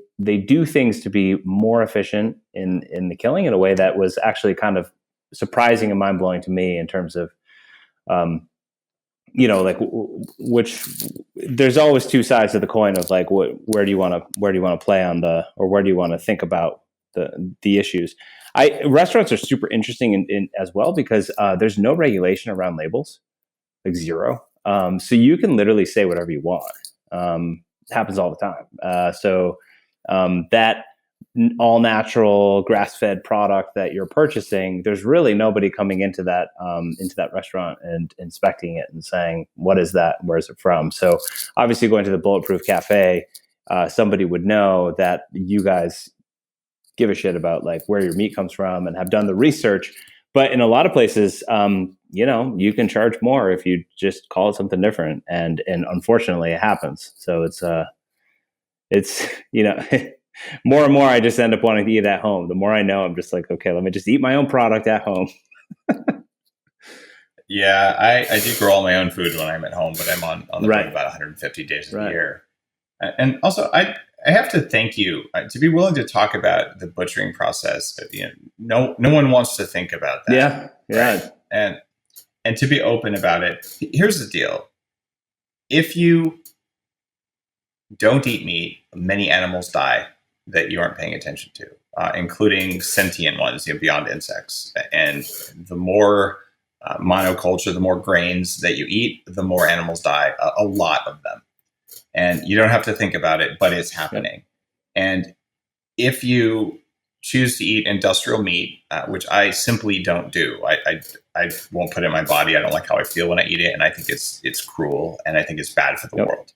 do things to be more efficient in the killing in a way that was actually kind of surprising and mind blowing to me in terms of, which there's always two sides of the coin of like, where do you want to play on or where do you want to think about the issues? Restaurants are super interesting in as well because there's no regulation around labels, like zero. So you can literally say whatever you want. It happens all the time. That all natural grass fed product that you're purchasing, there's really nobody coming into that restaurant and inspecting it and saying, what is that? Where is it from? So obviously going to the Bulletproof Cafe, somebody would know that you guys give a shit about like where your meat comes from and have done the research. But in a lot of places, you can charge more if you just call it something different. And unfortunately it happens. So it's more and more I just end up wanting to eat at home. The more I know, I'm just like, okay, let me just eat my own product at home. Yeah, I do grow all my own food when I'm at home, but I'm on the road about 150 days a year. And also, I have to thank you to be willing to talk about the butchering process. No one wants to think about that. Yeah. Right? And to be open about it. Here's the deal: if you don't eat meat, many animals die that you aren't paying attention to, including sentient ones, beyond insects. And the more monoculture, the more grains that you eat, the more animals die. A lot of them. And you don't have to think about it, but it's happening. And if you choose to eat industrial meat, which I simply don't do, I won't put it in my body. I don't like how I feel when I eat it, and I think it's cruel, and I think it's bad for the world.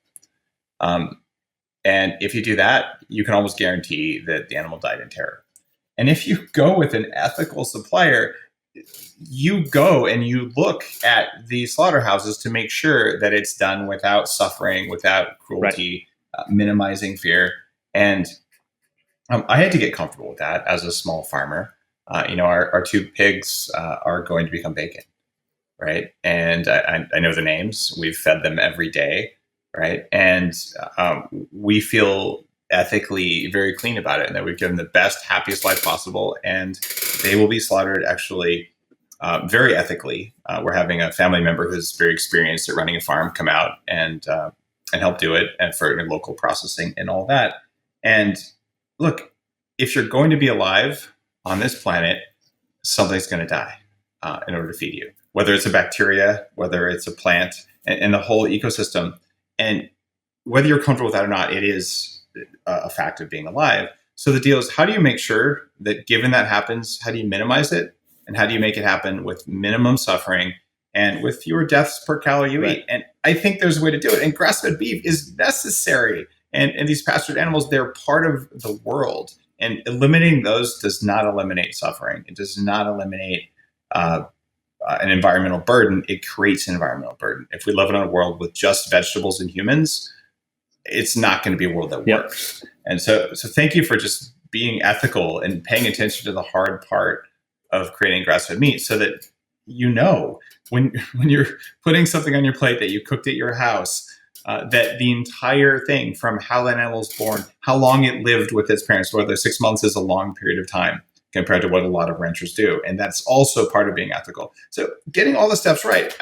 And if you do that, you can almost guarantee that the animal died in terror. And if you go with an ethical supplier, you go and you look at the slaughterhouses to make sure that it's done without suffering, without cruelty, minimizing fear. And I had to get comfortable with that as a small farmer. Our two pigs are going to become bacon, right? And I know the names. We've fed them every day, right? And we feel ethically very clean about it, and that we've given the best, happiest life possible. And they will be slaughtered actually very ethically. We're having a family member who's very experienced at running a farm come out and help do it, and for local processing and all that. And look, if you're going to be alive on this planet, something's going to die in order to feed you, whether it's a bacteria, whether it's a plant, and the whole ecosystem. And whether you're comfortable with that or not, it is a fact of being alive. So the deal is, how do you make sure that given that happens, how do you minimize it? And how do you make it happen with minimum suffering and with fewer deaths per calorie you eat? And I think there's a way to do it. And grass-fed beef is necessary. And these pastured animals, they're part of the world. And eliminating those does not eliminate suffering. It does not eliminate an environmental burden. It creates an environmental burden. If we live in a world with just vegetables and humans, it's not going to be a world that works. And so thank you for just being ethical and paying attention to the hard part of creating grass-fed meat, so that when you're putting something on your plate that you cooked at your house, that the entire thing, from how that animal was born, how long it lived with its parents, whether 6 months is a long period of time compared to what a lot of ranchers do. And that's also part of being ethical. So getting all the steps right.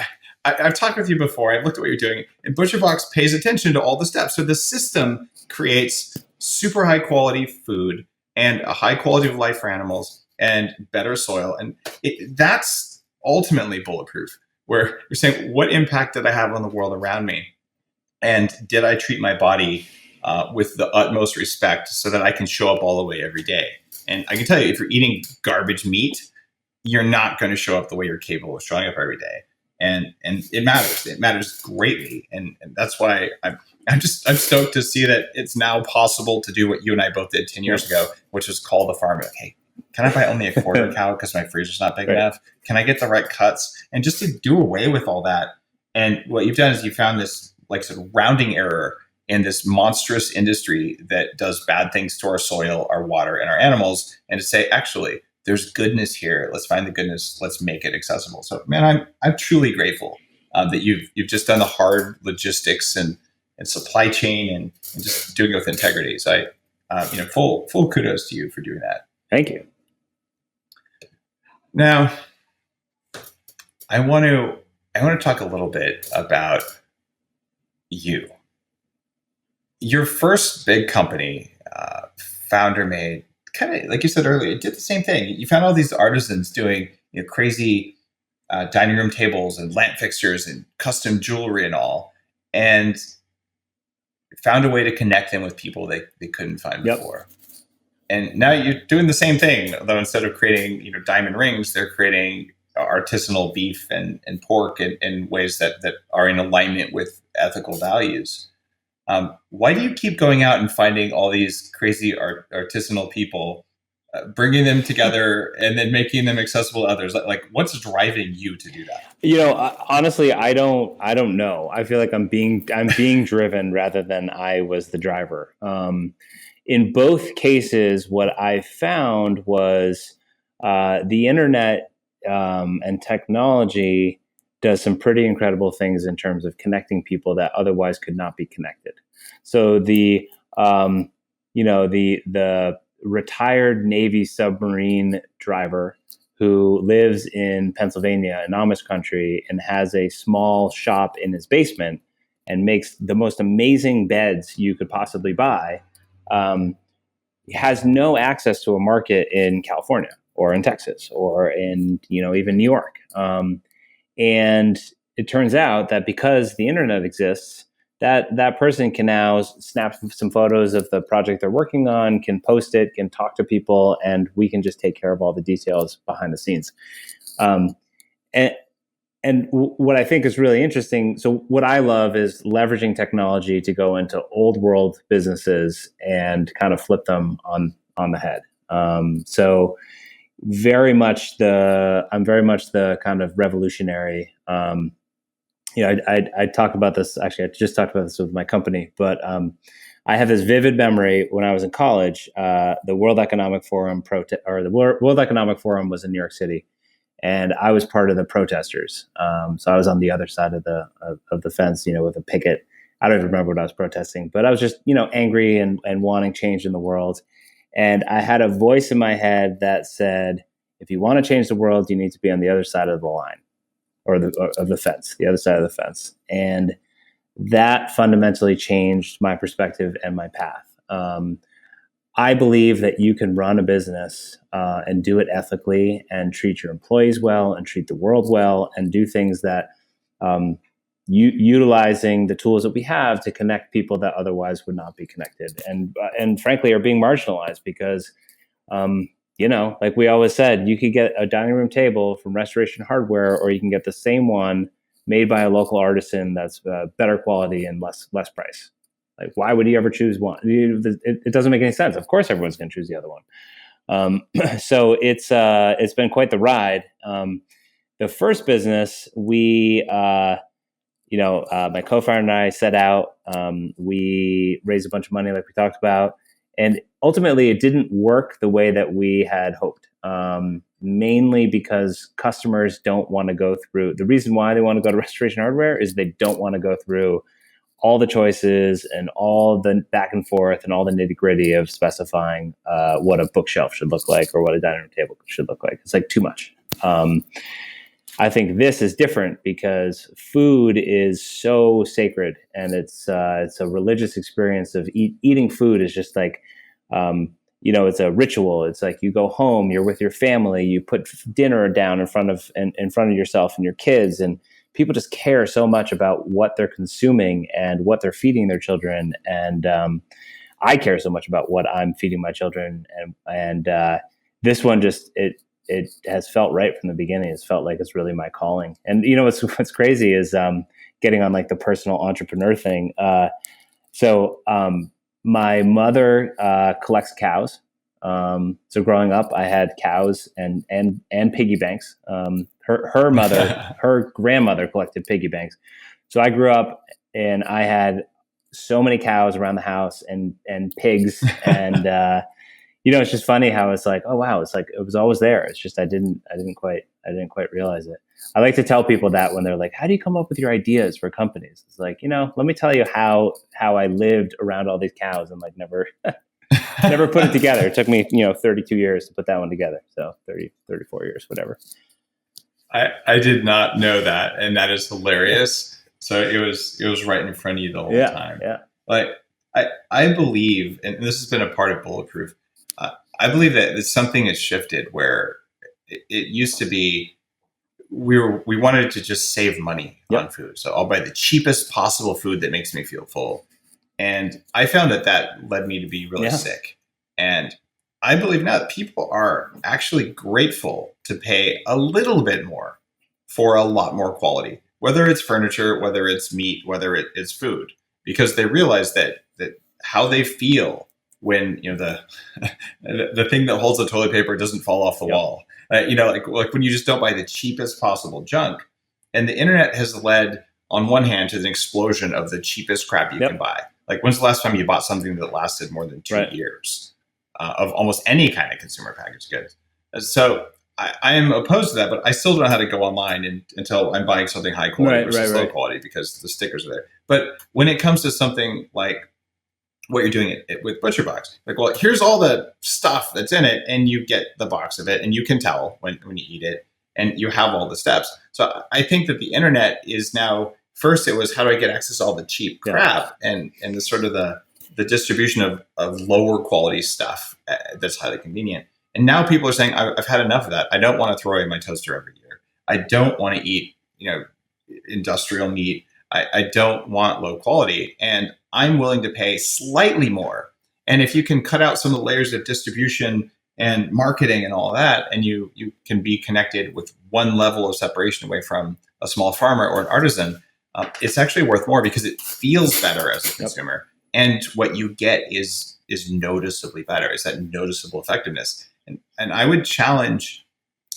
I've talked with you before. I've looked at what you're doing. And ButcherBox pays attention to all the steps. So the system creates super high quality food and a high quality of life for animals and better soil. And that's ultimately bulletproof, where you're saying, what impact did I have on the world around me? And did I treat my body with the utmost respect so that I can show up all the way every day? And I can tell you, if you're eating garbage meat, you're not going to show up the way you're capable of showing up every day. And it matters. It matters greatly. And that's why I'm stoked to see that it's now possible to do what you and I both did 10 years ago, which was call the farmer, like, hey, can I buy only a quarter cow because my freezer's not big enough? Can I get the right cuts? And just to do away with all that. And what you've done is you found this sort of rounding error in this monstrous industry that does bad things to our soil, our water, and our animals, and to say, actually, there's goodness here. Let's find the goodness. Let's make it accessible. So, man, I'm truly grateful that you've just done the hard logistics and supply chain and just doing it with integrity. So, full kudos to you for doing that. Thank you. Now, I want to talk a little bit about you. Your first big company, founder made, kind of like you said earlier, it did the same thing. You found all these artisans doing crazy dining room tables and lamp fixtures and custom jewelry and all, and found a way to connect them with people they couldn't find before. And now you're doing the same thing, though instead of creating diamond rings, they're creating artisanal beef and pork in ways that are in alignment with ethical values. Why do you keep going out and finding all these crazy artisanal people, bringing them together and then making them accessible to others? Like what's driving you to do that? Honestly, I don't know. I feel like I'm being driven rather than I was the driver. In both cases, what I found was the internet and technology does some pretty incredible things in terms of connecting people that otherwise could not be connected. So the retired Navy submarine driver who lives in Pennsylvania in Amish country and has a small shop in his basement and makes the most amazing beds you could possibly buy, has no access to a market in California or in Texas or in even New York. And it turns out that because the internet exists, that person can now snap some photos of the project they're working on, can post it, can talk to people, and we can just take care of all the details behind the scenes. And what I think is really interesting, so what I love is leveraging technology to go into old world businesses and kind of flip them on the head. So I'm very much the kind of revolutionary. I talk about this. Actually, I just talked about this with my company, but I have this vivid memory when I was in college. The World Economic Forum World Economic Forum was in New York City, and I was part of the protesters. So I was on the other side of the fence, with a picket. I don't even remember what I was protesting, but I was just angry and wanting change in the world. And I had a voice in my head that said, If you want to change the world, you need to be on the other side of the line or of the fence, the other side of the fence. And that fundamentally changed my perspective and my path. I believe that you can run a business and do it ethically and treat your employees well and treat the world well and do things that utilizing the tools that we have to connect people that otherwise would not be connected and frankly are being marginalized because like we always said, you could get a dining room table from Restoration Hardware, or you can get the same one made by a local artisan that's better quality and less price. Like, why would you ever choose one? It doesn't make any sense. Of course, everyone's going to choose the other one. So it's been quite the ride. The first business, my co-founder and I set out. We raised a bunch of money, like we talked about, and ultimately, it didn't work the way that we had hoped. Mainly because customers don't want to go through. The reason why they want to go to Restoration Hardware is they don't want to go through all the choices and all the back and forth and all the nitty gritty of specifying what a bookshelf should look like or what a dining room table should look like. It's like too much. I think this is different because food is so sacred, and it's a religious experience of eating food is just like, it's a ritual. It's like you go home, you're with your family, you put dinner down in front of yourself and your kids, and people just care so much about what they're consuming and what they're feeding their children. And I care so much about what I'm feeding my children. And this one it has felt right from the beginning. It's felt like it's really my calling. And what's crazy is getting on like the personal entrepreneur thing. So my mother collects cows. So growing up, I had cows and piggy banks. Her mother, her grandmother collected piggy banks. So I grew up and I had so many cows around the house and pigs and it's just funny how it's like, oh wow, it's like it was always there. It's just I didn't quite realize it. I like to tell people that when they're like, how do you come up with your ideas for companies? It's like, let me tell you how I lived around all these cows and like never put it together. It took me 32 years to put that one together. So 34 years, whatever. I did not know that, and that is hilarious. So it was right in front of you the whole time. Yeah. Like I believe, and this has been a part of Bulletproof. I believe that something has shifted where it used to be we wanted to just save money on food. So I'll buy the cheapest possible food that makes me feel full. And I found that led me to be really sick. And I believe now that people are actually grateful to pay a little bit more for a lot more quality, whether it's furniture, whether it's meat, whether it's food, because they realize that how they feel when the thing that holds the toilet paper doesn't fall off the wall, like when you just don't buy the cheapest possible junk. And the internet has led, on one hand, to an explosion of the cheapest crap you can buy. Like, when's the last time you bought something that lasted more than 2 years of almost any kind of consumer packaged goods? So I am opposed to that, but I still don't know how to go online until I'm buying something high quality versus low quality because the stickers are there. But when it comes to something like what you're doing it with ButcherBox, like, well, here's all the stuff that's in it, and you get the box of it, and you can tell when you eat it, and you have all the steps. So I think that the internet is now, first it was how do I get access to all the cheap crap and the sort of the distribution of lower quality stuff that's highly convenient. And now people are saying, I've had enough of that. I don't want to throw away my toaster every year. I don't want to eat, industrial meat. I don't want low quality, and I'm willing to pay slightly more. And if you can cut out some of the layers of distribution and marketing and all that, and you can be connected with one level of separation away from a small farmer or an artisan, it's actually worth more because it feels better as a consumer. And what you get is noticeably better. It's that noticeable effectiveness. And I would challenge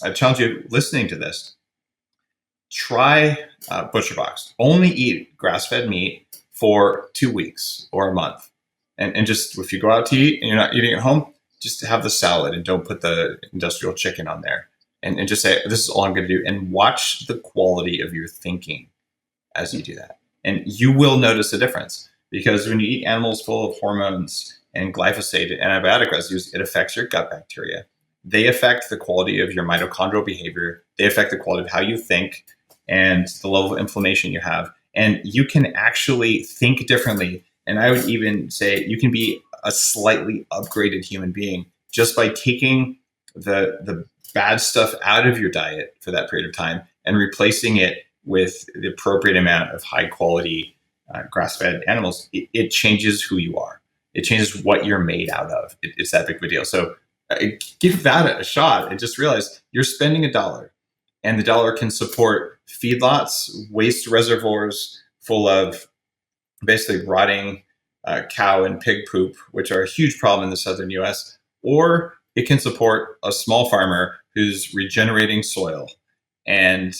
you listening to this, try ButcherBox. Only eat grass-fed meat for 2 weeks or a month. And just, if you go out to eat and you're not eating at home, just have the salad and don't put the industrial chicken on there. And just say, this is all I'm going to do. And watch the quality of your thinking as you do that. And you will notice a difference. Because when you eat animals full of hormones and glyphosate and antibiotic residues, it affects your gut bacteria. they affect the quality of your mitochondrial behavior. They affect the quality of how you think and the level of inflammation you have. And you can actually think differently. And I would even say you can be a slightly upgraded human being just by taking the bad stuff out of your diet for that period of time and replacing it with the appropriate amount of high quality grass-fed animals. It changes who you are. It changes what you're made out of. It's that big of a deal. So give that a shot and just realize you're spending $1, and the dollar can support feedlots, waste reservoirs full of basically rotting cow and pig poop, which are a huge problem in the southern US, or it can support a small farmer who's regenerating soil. And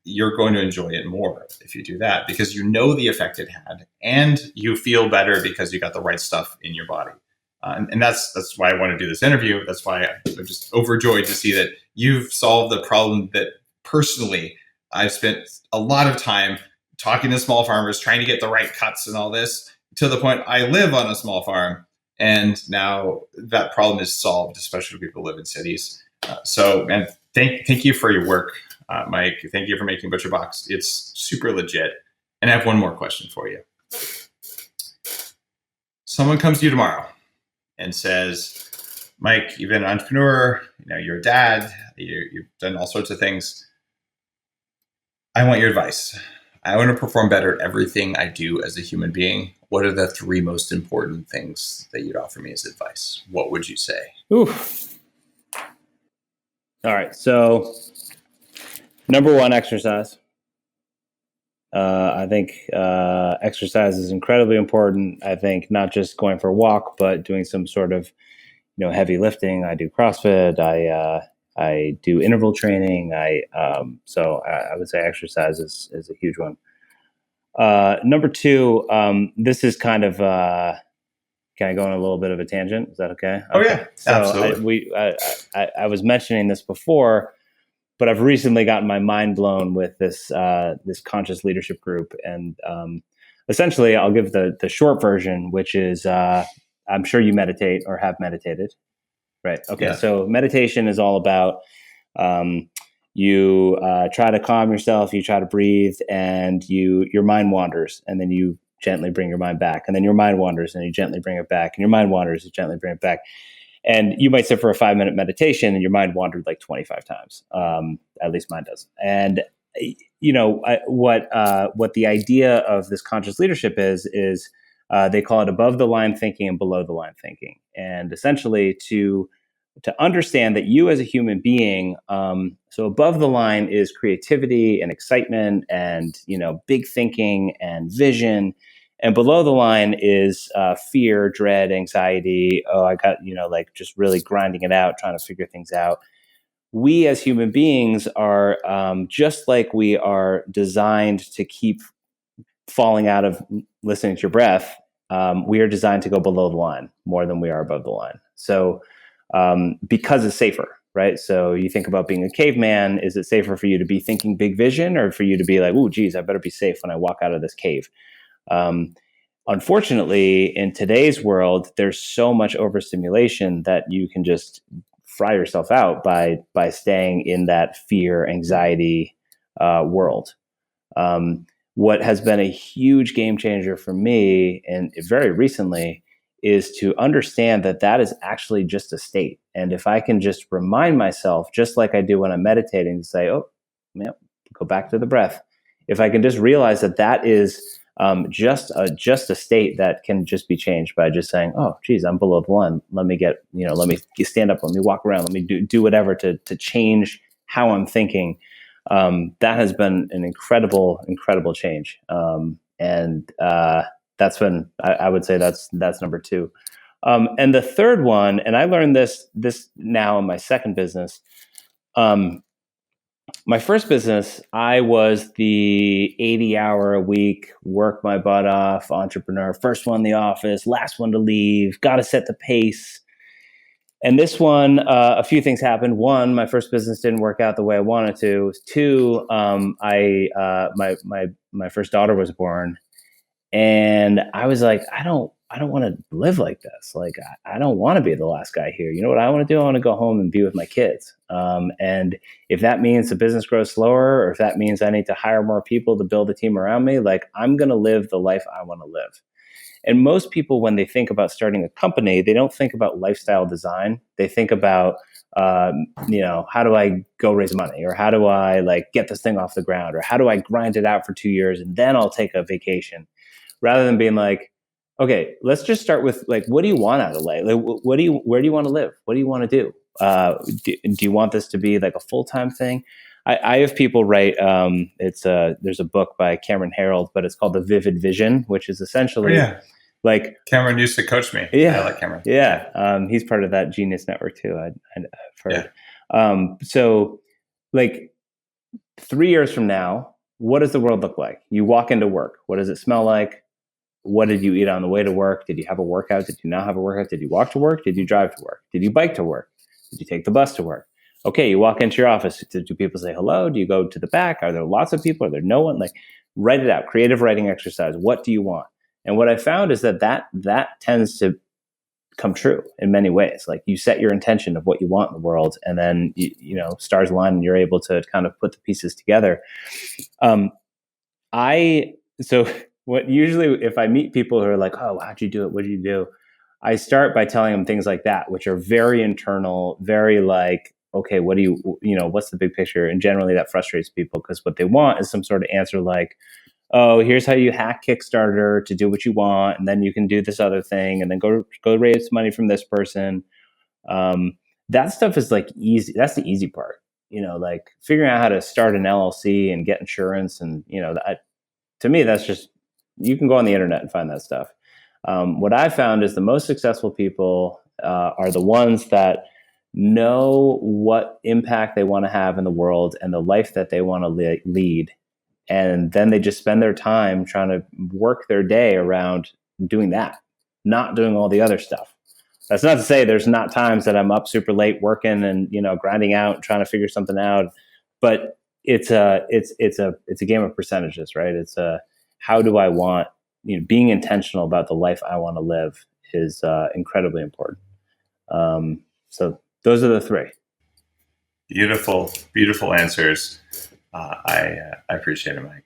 you're going to enjoy it more if you do that, because you know the effect it had and you feel better because you got the right stuff in your body. And that's why I want to do this interview. That's why I'm just overjoyed to see that you've solved the problem that personally I've spent a lot of time talking to small farmers, trying to get the right cuts and all this, to the point I live on a small farm. And now that problem is solved, especially for people who live in cities. And thank you for your work, Mike. Thank you for making ButcherBox. It's super legit. And I have one more question for you. Someone comes to you tomorrow and says, Mike, you've been an entrepreneur, you're a dad, you've done all sorts of things. I want your advice. I want to perform better at everything I do as a human being. What are the 3 most important things that you'd offer me as advice? What would you say? Ooh. All right. So, number 1, exercise. I think exercise is incredibly important. I think not just going for a walk, but doing some sort of, heavy lifting. I do CrossFit. I do interval training. So I would say exercise is a huge one. Number 2, this is kind of, can I go on a little bit of a tangent? Is that okay? Oh yeah, so absolutely. I was mentioning this before, but I've recently gotten my mind blown with this conscious leadership group, and essentially, I'll give the short version, which is I'm sure you meditate or have meditated, right? Okay, yeah. So meditation is all about you try to calm yourself, you try to breathe, and your mind wanders, and then you gently bring your mind back, and then your mind wanders, and you gently bring it back, and your mind wanders, you gently bring it back. And you might sit for a 5-minute meditation and your mind wandered like 25 times. At least mine does. And, what the idea of this conscious leadership is they call it above the line thinking and below the line thinking. And essentially to understand that you as a human being, so above the line is creativity and excitement and, big thinking and vision. And below the line is fear, dread, anxiety. Oh, I got, just really grinding it out, trying to figure things out. We as human beings are just like we are designed to keep falling out of listening to your breath. We are designed to go below the line more than we are above the line. So because it's safer, right? So you think about being a caveman. Is it safer for you to be thinking big vision or for you to be like, oh, geez, I better be safe when I walk out of this cave? Unfortunately, in today's world, there's so much overstimulation that you can just fry yourself out by staying in that fear, anxiety world. What has been a huge game changer for me, and very recently, is to understand that is actually just a state. And if I can just remind myself, just like I do when I'm meditating, to say, oh, go back to the breath. If I can just realize that is just a state that can just be changed by just saying, oh, geez, I'm below the line. Let me stand up. Let me walk around. Let me do whatever to change how I'm thinking. That has been an incredible change. And that's been, I would say that's number 2. And the third one, and I learned this now in my second business. My first business, I was the 80-hour-a-week, work my butt off entrepreneur, first one in the office, last one to leave, got to set the pace. And this one, a few things happened. 1, my first business didn't work out the way I wanted to. 2, my first daughter was born, and I was like, I don't I don't want to live like this. Like, I don't want to be the last guy here. You know what I want to do? I want to go home and be with my kids. And if that means the business grows slower, or if that means I need to hire more people to build a team around me, like, I'm going to live the life I want to live. And most people, when they think about starting a company, they don't think about lifestyle design. They think about, how do I go raise money, or how do I like get this thing off the ground, or how do I grind it out for 2 years and then I'll take a vacation, rather than being like, okay, let's just start with like, what do you want out of life? Like, where do you want to live? What do you want to do? Do you want this to be like a full-time thing? I have people write. There's a book by Cameron Herold, but it's called The Vivid Vision, which is essentially like Cameron used to coach me. Yeah, I like Cameron. Yeah, he's part of that Genius Network too. I've heard. Yeah. So, like 3 years from now, what does the world look like? You walk into work. What does it smell like? What did you eat on the way to work? Did you have a workout? Did you not have a workout? Did you walk to work? Did you drive to work? Did you bike to work? Did you take the bus to work? Okay, you walk into your office. Do people say hello? Do you go to the back? Are there lots of people? Are there no one? Like, write it out. Creative writing exercise. What do you want? And what I found is that tends to come true in many ways. Like, you set your intention of what you want in the world, and then stars align, and you're able to kind of put the pieces together. What usually, if I meet people who are like, oh, how'd you do it? What did you do? I start by telling them things like that, which are very internal, very like, okay, what's the big picture? And generally that frustrates people, because what they want is some sort of answer like, oh, here's how you hack Kickstarter to do what you want, and then you can do this other thing, and then go raise money from this person. That stuff is like easy. That's the easy part. Like figuring out how to start an LLC and get insurance, and to me, that's just, you can go on the internet and find that stuff. What I found is the most successful people are the ones that know what impact they want to have in the world and the life that they want to lead. And then they just spend their time trying to work their day around doing that, not doing all the other stuff. That's not to say there's not times that I'm up super late working and, grinding out, trying to figure something out. But it's a game of percentages, right? It's how do I want, being intentional about the life I want to live is incredibly important. So those are the three. Beautiful, beautiful answers. I appreciate it, Mike.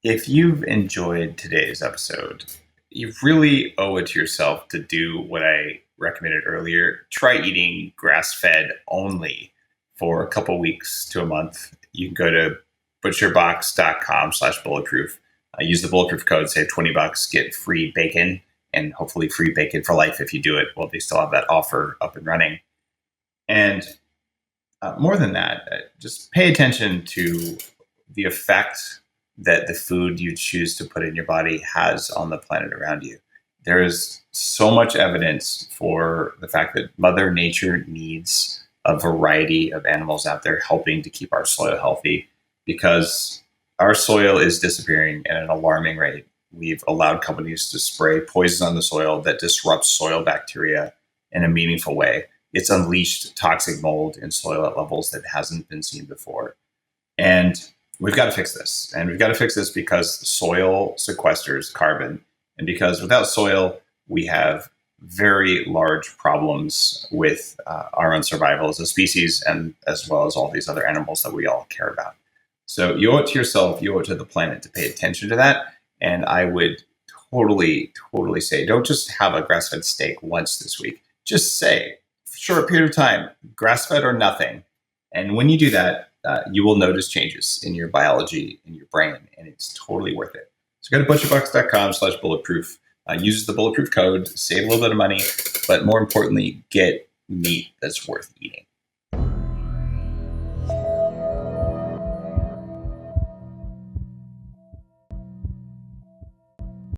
If you've enjoyed today's episode, you really owe it to yourself to do what I recommended earlier. Try eating grass-fed only for a couple weeks to a month. You can go to butcherbox.com/bulletproof. Use the Bulletproof code, save $20, get free bacon, and hopefully free bacon for life if you do it while they still have that offer up and running. And more than that, just pay attention to the effect that the food you choose to put in your body has on the planet around you. There is so much evidence for the fact that Mother Nature needs a variety of animals out there helping to keep our soil healthy, because our soil is disappearing at an alarming rate. We've allowed companies to spray poison on the soil that disrupts soil bacteria in a meaningful way. It's unleashed toxic mold in soil at levels that hasn't been seen before. And we've got to fix this. And we've got to fix this because soil sequesters carbon. And because without soil, we have very large problems with our own survival as a species, and as well as all these other animals that we all care about. So you owe it to yourself, you owe it to the planet to pay attention to that. And I would totally say, don't just have a grass-fed steak once this week. Just say, short period of time, grass-fed or nothing. And when you do that, you will notice changes in your biology, in your brain, and it's totally worth it. So go to butcherbox.com/bulletproof. Use the Bulletproof code, save a little bit of money, but more importantly, get meat that's worth eating.